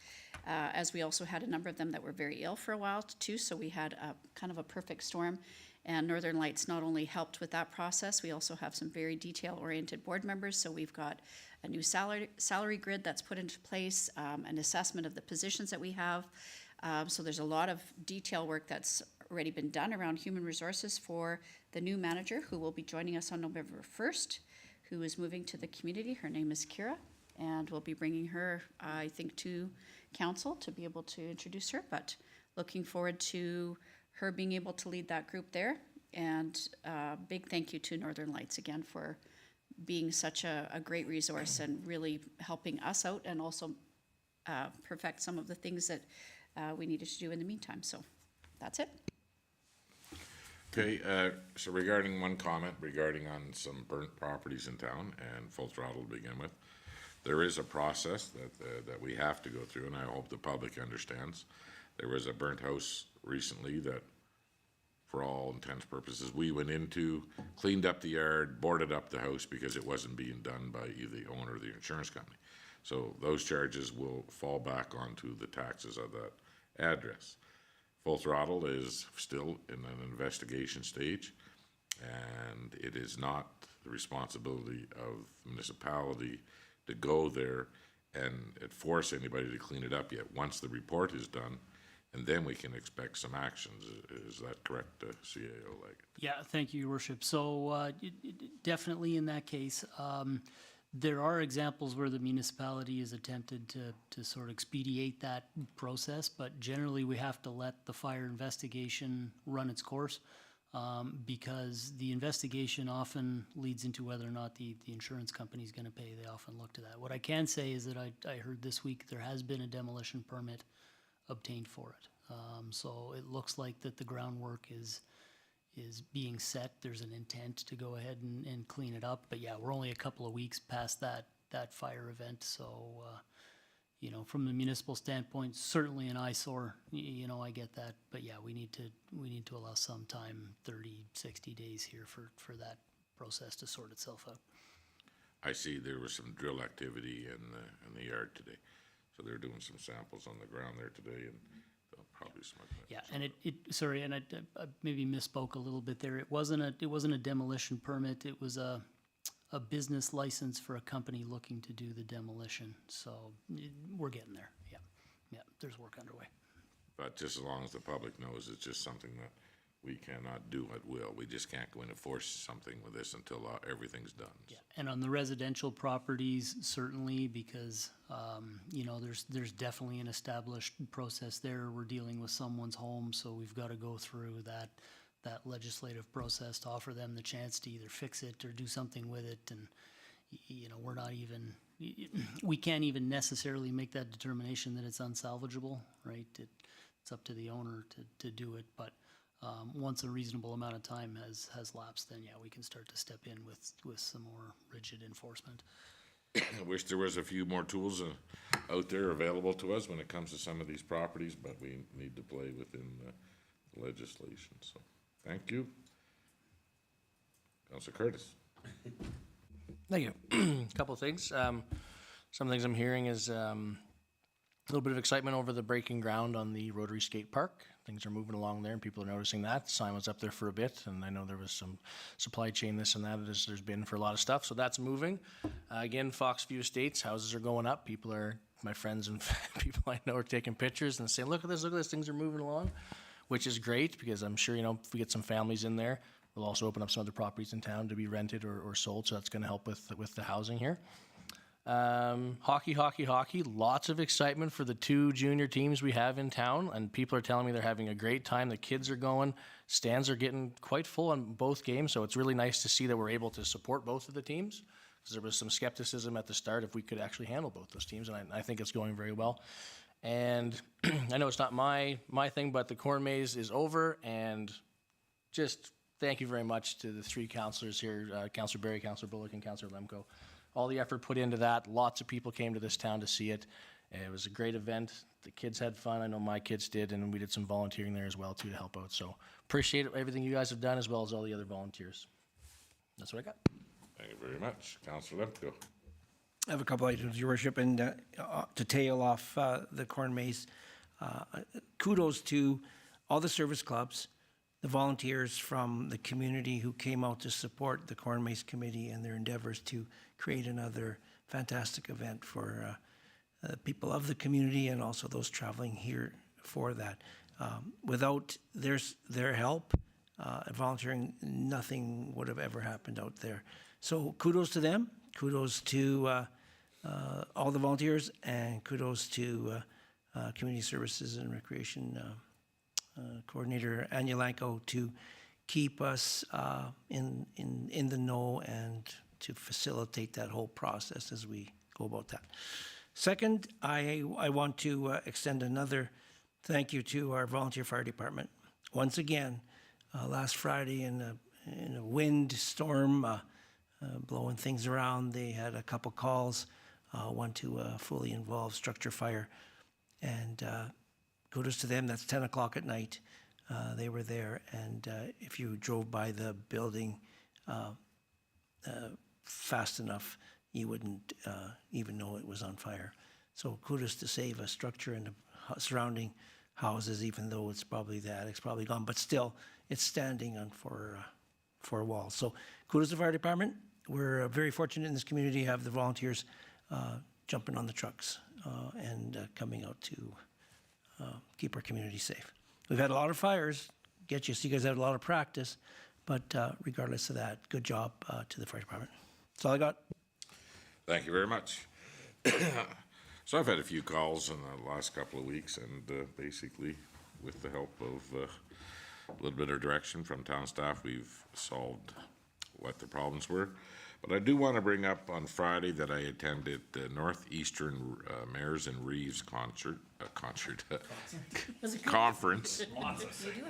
as we also had a number of them that were very ill for a while too, so we had a kind of a perfect storm. And Northern Lights not only helped with that process, we also have some very detail-oriented board members, so we've got a new salary grid that's put into place, an assessment of the positions that we have. So there's a lot of detail work that's already been done around human resources for the new manager who will be joining us on November 1st, who is moving to the community. Her name is Kira, and we'll be bringing her, I think, to council to be able to introduce her. But looking forward to her being able to lead that group there. And big thank you to Northern Lights again for being such a great resource and really helping us out and also perfect some of the things that we needed to do in the meantime. So that's it. Okay, so regarding one comment regarding on some burnt properties in town and full throttle to begin with, there is a process that we have to go through, and I hope the public understands. There was a burnt house recently that, for all intents and purposes, we went into, cleaned up the yard, boarded up the house because it wasn't being done by either the owner or the insurance company. So those charges will fall back onto the taxes of that address. Full throttle is still in an investigation stage, and it is not the responsibility of the municipality to go there and force anybody to clean it up yet. Once the report is done, and then we can expect some actions. Is that correct, CAO Leggett? Yeah, thank you, Your Worship. So definitely in that case, there are examples where the municipality has attempted to sort of expedite that process, but generally we have to let the fire investigation run its course, because the investigation often leads into whether or not the insurance company is going to pay. They often look to that. What I can say is that I heard this week there has been a demolition permit obtained for it. So it looks like that the groundwork is being set. There's an intent to go ahead and clean it up. But yeah, we're only a couple of weeks past that fire event. So, you know, from the municipal standpoint, certainly an eyesore, you know, I get that. But yeah, we need to allow some time, 30, 60 days here for that process to sort itself out. I see there was some drill activity in the yard today. So they're doing some samples on the ground there today, and they'll probably smoke that. Yeah, and sorry, and I maybe misspoke a little bit there. It wasn't a demolition permit. It was a business license for a company looking to do the demolition. So we're getting there. Yeah, there's work underway. But just as long as the public knows, it's just something that we cannot do at will. We just can't go in and force something with this until everything's done. Yeah, and on the residential properties, certainly, because, you know, there's definitely an established process there. We're dealing with someone's home, so we've got to go through that legislative process to offer them the chance to either fix it or do something with it. And, you know, we can't even necessarily make that determination that it's unsalvageable, right? It's up to the owner to do it, but once a reasonable amount of time has lapsed, then yeah, we can start to step in with some more rigid enforcement. I wish there was a few more tools out there available to us when it comes to some of these properties, but we need to play within the legislation. So, thank you. Councilor Curtis. Thank you. Couple of things. Some things I'm hearing is a little bit of excitement over the breaking ground on the Rotary Skate Park. Things are moving along there, and people are noticing that. Sign was up there for a bit, and I know there was some supply chain, this and that, as there's been for a lot of stuff, so that's moving. Again, Foxview Estates, houses are going up. My friends and people I know are taking pictures and saying, look at this, things are moving along, which is great, because I'm sure, you know, if we get some families in there, we'll also open up some other properties in town to be rented or sold, so that's going to help with the housing here. Hockey, lots of excitement for the 2 junior teams we have in town, and people are telling me they're having a great time. The kids are going, stands are getting quite full on both games, so it's really nice to see that we're able to support both of the teams, because there was some skepticism at the start if we could actually handle both those teams, and I think it's going very well. And I know it's not my thing, but the corn maze is over, and just thank you very much to the 3 councillors here, Councillor Berry, Councillor Bullock, and Councillor Lemko. All the effort put into that. Lots of people came to this town to see it. It was a great event. The kids had fun. I know my kids did, and we did some volunteering there as well, too, to help out. So appreciate everything you guys have done, as well as all the other volunteers. That's what I got. Thank you very much. Councillor Lemko. I have a couple items, Your Worship, and to tail off the corn maze, kudos to all the service clubs, the volunteers from the community who came out to support the Corn Maze Committee and their endeavors to create another fantastic event for people of the community and also those traveling here for that. Without their help, volunteering, nothing would have ever happened out there. So kudos to them, kudos to all the volunteers, and kudos to Community Services and Recreation Coordinator Anyalanko to keep us in the know and to facilitate that whole process as we go about that. Second, I want to extend another thank you to our volunteer fire department. Once again, last Friday in a wind storm, blowing things around, they had a couple calls, one to a fully involved structure fire. And kudos to them, that's 10 o'clock at night. They were there, and if you drove by the building fast enough, you wouldn't even know it was on fire. So kudos to save a structure and the surrounding houses, even though it's probably, the attic's probably gone, but still, it's standing on four walls. So kudos to the fire department. We're very fortunate in this community to have the volunteers jumping on the trucks and coming out to keep our community safe. We've had a lot of fires, get you, so you guys had a lot of practice, but regardless of that, good job to the fire department. That's all I got. Thank you very much. So I've had a few calls in the last couple of weeks, and basically, with the help of a little bit of direction from town staff, we've solved what the problems were. But I do want to bring up on Friday that I attended the Northeastern Mayors and Reeves conference.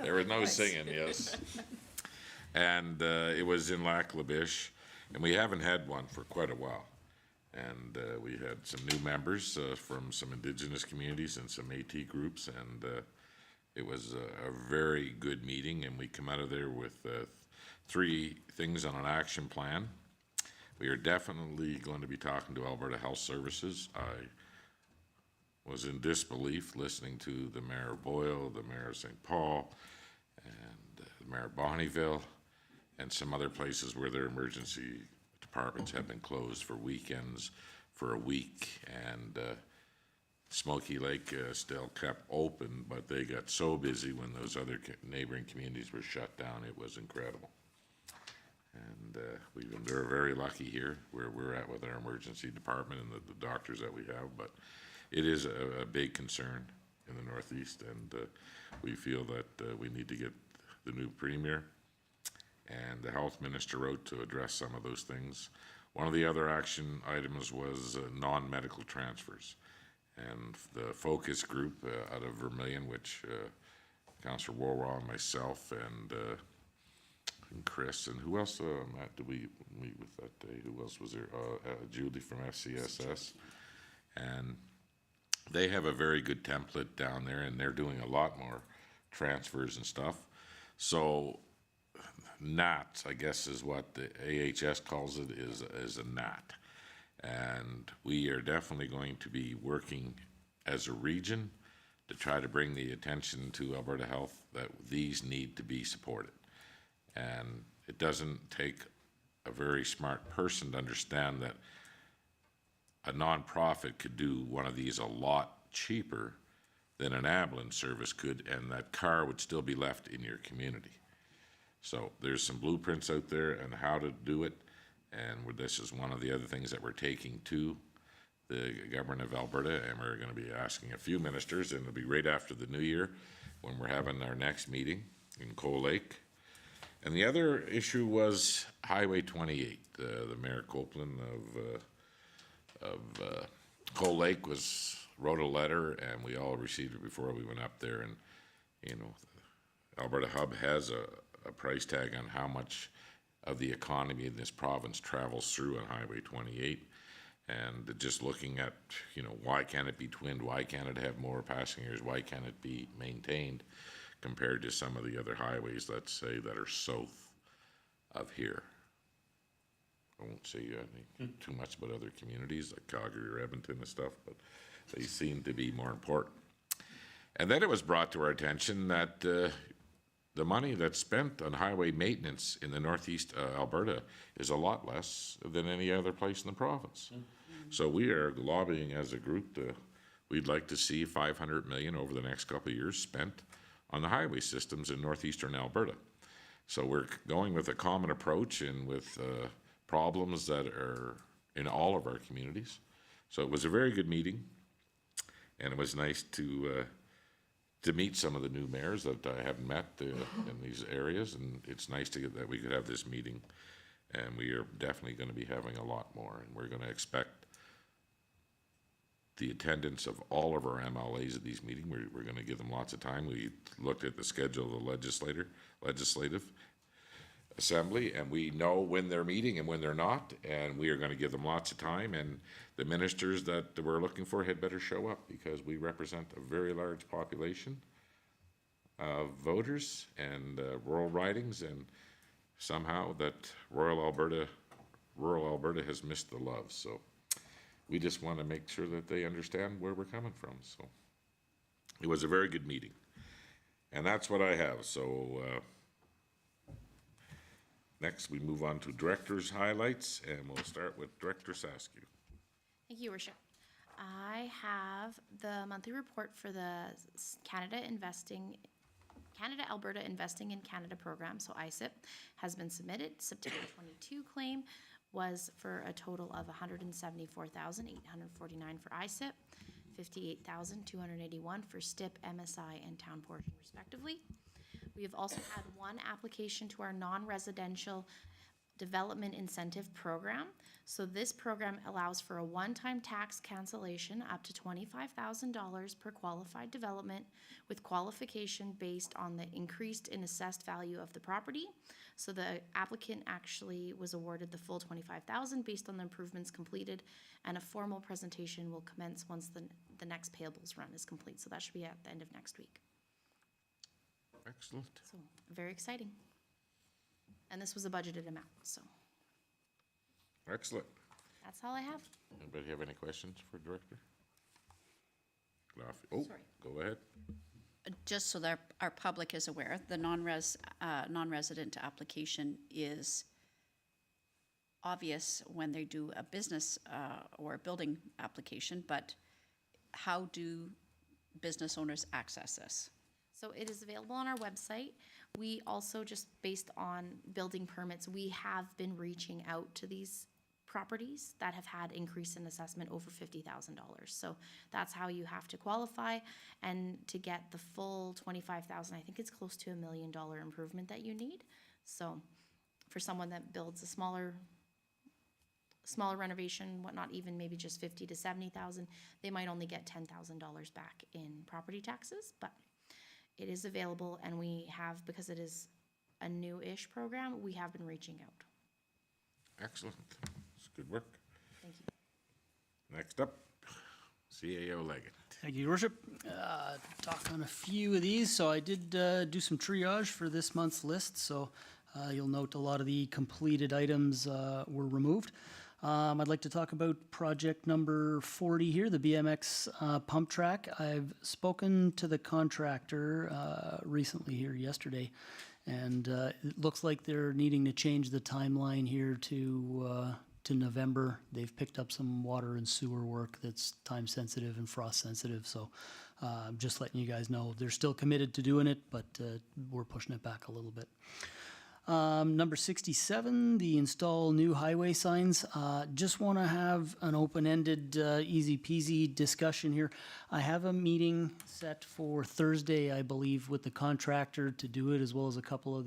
There was no singing, yes. And it was in Lac La Biche, and we haven't had one for quite a while. And we had some new members from some Indigenous communities and some AT groups, and it was a very good meeting, and we come out of there with 3 things on an action plan. We are definitely going to be talking to Alberta Health Services. I was in disbelief listening to the Mayor of Boyle, the Mayor of St. Paul, and the Mayor of Bonnyville, and some other places where their emergency departments have been closed for weekends for a week. And Smoky Lake still kept open, but they got so busy when those other neighboring communities were shut down. It was incredible. And we're very lucky here where we're at with our emergency department and the doctors that we have, but it is a big concern in the Northeast, and we feel that we need to get the new premier, and the health minister wrote to address some of those things. One of the other action items was non-medical transfers, and the focus group out of Vermilion, which Councillor Warwa and myself and Chris, and who else, Matt, did we meet with that day? Who else was there? Judy from FCSS. And they have a very good template down there, and they're doing a lot more transfers and stuff. So NAT, I guess, is what the AHS calls it, is a NAT. And we are definitely going to be working as a region to try to bring the attention to Alberta Health that these need to be supported. And it doesn't take a very smart person to understand that a nonprofit could do one of these a lot cheaper than an ambulance service could, and that car would still be left in your community. So there's some blueprints out there on how to do it, and this is one of the other things that we're taking to the government of Alberta, and we're going to be asking a few ministers, and it'll be right after the new year when we're having our next meeting in Coal Lake. And the other issue was Highway 28. The Mayor Copeland of Coal Lake wrote a letter, and we all received it before we went up there. And you know, Alberta Hub has a price tag on how much of the economy in this province travels through on Highway 28. And just looking at, you know, why can't it be twinned? Why can't it have more passengers? Why can't it be maintained compared to some of the other highways, let's say, that are south of here? I won't say anything too much about other communities like Calgary or Edmonton and stuff, but they seem to be more important. And then it was brought to our attention that the money that's spent on highway maintenance in the Northeast Alberta is a lot less than any other place in the province. So we are lobbying as a group we'd like to see 500 million over the next couple of years spent on the highway systems in northeastern Alberta. So we're going with a common approach and with problems that are in all of our communities. So it was a very good meeting, and it was nice to to meet some of the new mayors that I haven't met in these areas, and it's nice to get that we could have this meeting. And we are definitely gonna be having a lot more, and we're gonna expect the attendance of all of our MLAs at these meetings. We're gonna give them lots of time. We looked at the schedule of the legislative assembly, and we know when they're meeting and when they're not, and we are gonna give them lots of time, and the ministers that we're looking for had better show up, because we represent a very large population of voters and rural ridings, and somehow that rural Alberta has missed the love, so we just want to make sure that they understand where we're coming from, so. It was a very good meeting, and that's what I have, so, next we move on to director's highlights, and we'll start with Director Saskew. Thank you, Worship. I have the monthly report for the Canada-Alberta Investing in Canada program, so ISIP, has been submitted. September 22 claim was for a total of $174,849 for ISIP, $58,281 for STIP, MSI, and town portion respectively. We have also had one application to our non-residential development incentive program. So this program allows for a one-time tax cancellation up to $25,000 per qualified development, with qualification based on the increased in assessed value of the property. So the applicant actually was awarded the full $25,000 based on the improvements completed, and a formal presentation will commence once the next payables run is complete. So that should be at the end of next week. Excellent. So very exciting. And this was a budgeted amount, so Excellent. that's all I have. Anybody have any questions for Director? Oh, Sorry. go ahead. Just so that our public is aware, the non-resident application is obvious when they do a business or a building application, but how do business owners access this? So it is available on our website. We also, just based on building permits, we have been reaching out to these properties that have had increase in assessment over $50,000. So that's how you have to qualify, and to get the full $25,000, I think it's close to $1 million improvement that you need. So for someone that builds a smaller renovation, whatnot, even maybe just $50,000 to $70,000, they might only get $10,000 back in property taxes, but it is available, and we have, because it is a new-ish program, we have been reaching out. Excellent. It's good work. Thank you. Next up, CAO Leggett. Thank you, Your Worship. Talk on a few of these. So I did do some triage for this month's list. So you'll note a lot of the completed items were removed. I'd like to talk about project number 40 here, the BMX pump track. I've spoken to the contractor recently here yesterday, and it looks like they're needing to change the timeline here to November. They've picked up some water and sewer work that's time sensitive and frost sensitive, so just letting you guys know they're still committed to doing it, but we're pushing it back a little bit. Number 67, the install new highway signs. Just want to have an open-ended, easy peasy discussion here. I have a meeting set for Thursday, I believe, with the contractor to do it, as well as a couple of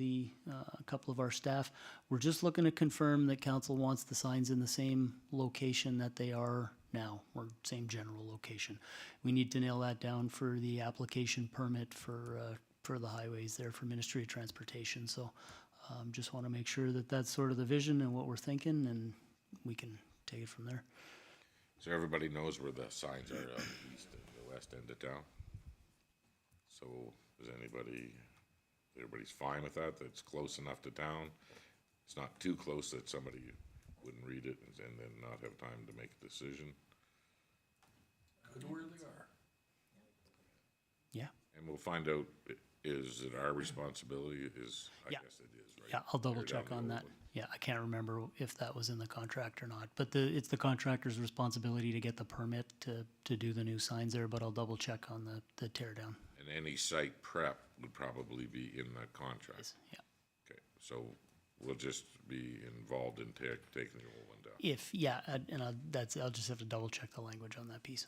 our staff. We're just looking to confirm that council wants the signs in the same location that they are now, or same general location. We need to nail that down for the application permit for the highways there for Ministry of Transportation. So just want to make sure that that's sort of the vision and what we're thinking, and we can take it from there. So everybody knows where the signs are on the east and the west end of town? So is everybody's fine with that? That's close enough to town? It's not too close that somebody wouldn't read it and then not have time to make a decision? Good where they are. Yeah. And we'll find out, is it our responsibility? I Yeah. guess it is, right? Yeah, I'll double Tear down check the on old that. one. Yeah, I can't remember if that was in the contract or not, but it's the contractor's responsibility to get the permit to do the new signs there, but I'll double check on the tear down. And any site prep would probably be in the contract. Yeah. Okay, so we'll just be involved in taking the old one down. I'll just have to double check the language on that piece.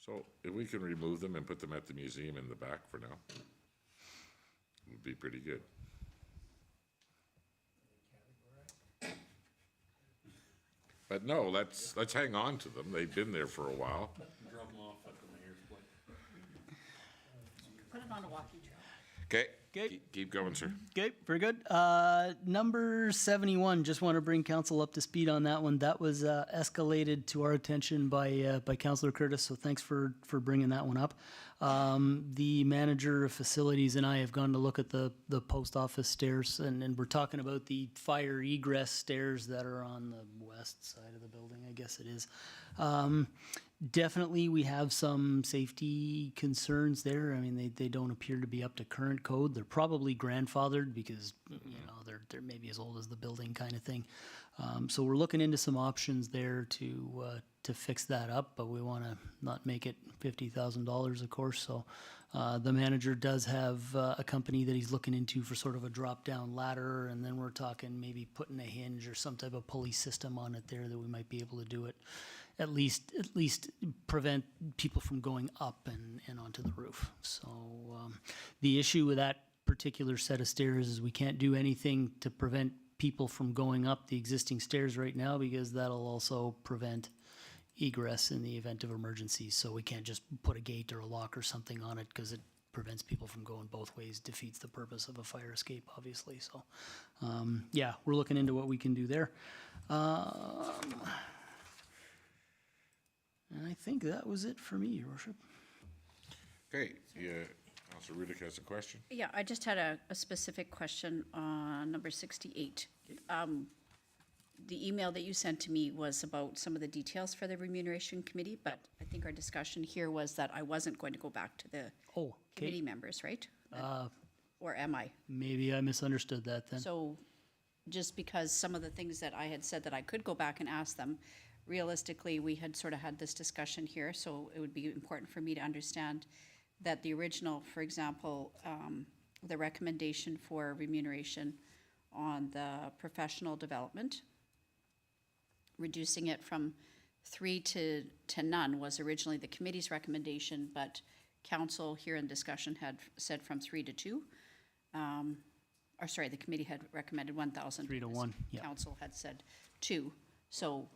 So if we can remove them and put them at the museum in the back for now, it would be pretty good. But no, let's hang on to them. They've been there for a while. Drop them off at the mayor's place. Put it on a walking trail. Okay, Okay. keep going, sir. Okay, very good. Number 71, just want to bring council up to speed on that one. That was escalated to our attention by Councillor Curtis, so thanks for bringing that one up. The manager of facilities and I have gone to look at the post office stairs, and we're talking about the fire egress stairs that are on the west side of the building, I guess it is. Definitely, we have some safety concerns there. I mean, they don't appear to be up to current code. They're probably grandfathered because, you know, they're maybe as old as the building kind of thing. So we're looking into some options there to fix that up, but we want to not make it $50,000, of course. So the manager does have a company that he's looking into for sort of a drop-down ladder, and then we're talking maybe putting a hinge or some type of pulley system on it there that we might be able to do it. At least prevent people from going up and onto the roof. So the issue with that particular set of stairs is we can't do anything to prevent people from going up the existing stairs right now, because that'll also prevent egress in the event of emergencies. So we can't just put a gate or a lock or something on it, because it prevents people from going both ways, defeats the purpose of a fire escape, obviously. So yeah, we're looking into what we can do there. And I think that was it for me, Your Worship. Okay, yeah, Councilor Rudick has a question? Yeah, I just had a specific question on number 68. The email that you sent to me was about some of the details for the remuneration committee, but I think our discussion here was that I wasn't going to go back to the Oh, committee okay. members, right? Or am I? Maybe I misunderstood that then. So just because some of the things that I had said that I could go back and ask them, realistically, we had sort of had this discussion here, so it would be important for me to understand that the original, for example, the recommendation for remuneration on the professional development, reducing it from 3 to none was originally the committee's recommendation, but council here in discussion had said from 3 to 2. Or sorry, the committee had recommended 1,000. 3 to 1, yeah. Council had said 2. So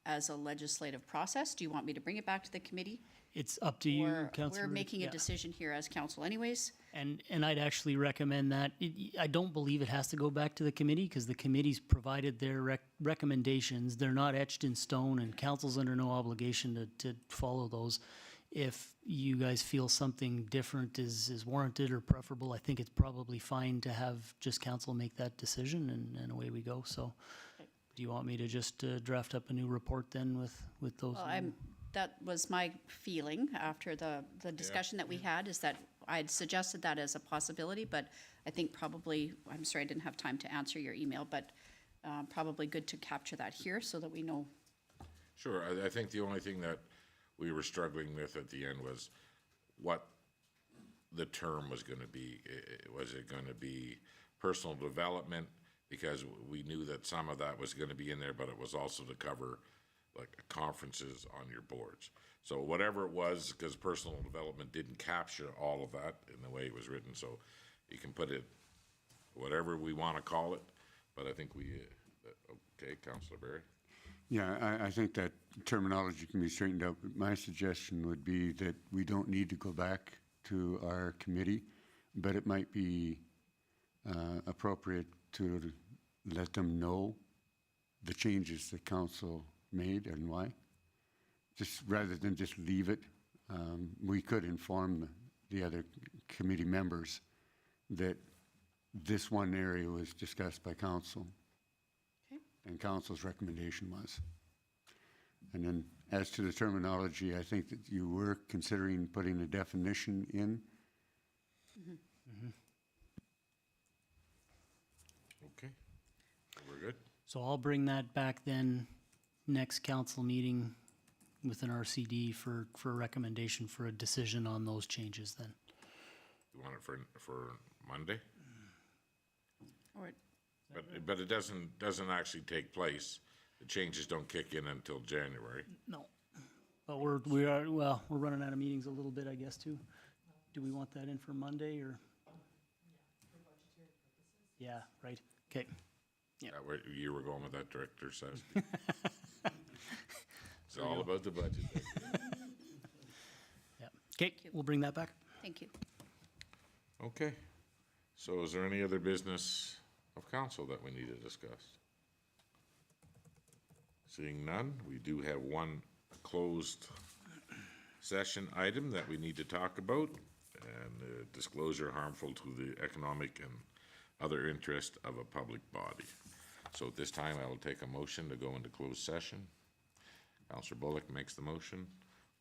as a legislative process, do you want me to bring it back to the committee? It's up to you, Or Councillor. we're making a yeah. decision here as council anyways? And I'd actually recommend that. I don't believe it has to go back to the committee, because the committee's provided their recommendations. They're not etched in stone, and council's under no obligation to follow those. If you guys feel something different is warranted or preferable, I think it's probably fine to have just council make that decision, and away we go. So do you want me to just draft up a new report then with those? Well, that was my feeling after the discussion that we had, is that I'd suggested that as a possibility, but I think probably, I'm sorry, I didn't have time to answer your email, but probably good to capture that here so that we know. Sure, I think the only thing that we were struggling with at the end was what the term was gonna be. Was it gonna be personal development? Because we knew that some of that was gonna be in there, but it was also to cover like conferences on your boards. So whatever it was, because personal development didn't capture all of that in the way it was written, so you can put it whatever we wanna call it, but I think okay, Councilor Barry? Yeah, I think that terminology can be straightened out, but my suggestion would be that we don't need to go back to our committee, but it might be appropriate to let them know the changes that council made and why. Just rather than just leave it, we could inform the other committee members that this one area was discussed by council. Okay. And council's recommendation was. And then as to the terminology, I think that you were considering putting a definition in. Okay, we're good? So I'll bring that back then, next council meeting with an RCD for a recommendation for a decision on those changes then. You want it for Monday? Or But it doesn't actually take place. The changes don't kick in until January. No. But we're running out of meetings a little bit, I guess, too. Do we want that in for Monday, or? Yeah, right, okay. Where you were going with that, Director Sasky? It's all about the budget. Yeah, okay, we'll bring that back. Thank you. Okay. So is there any other business of council that we need to discuss? Seeing none, we do have one closed session item that we need to talk about, and disclosure harmful to the economic and other interest of a public body. So at this time, I will take a motion to go into closed session. Councillor Bullock makes the motion.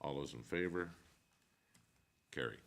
All those in favor? Carried.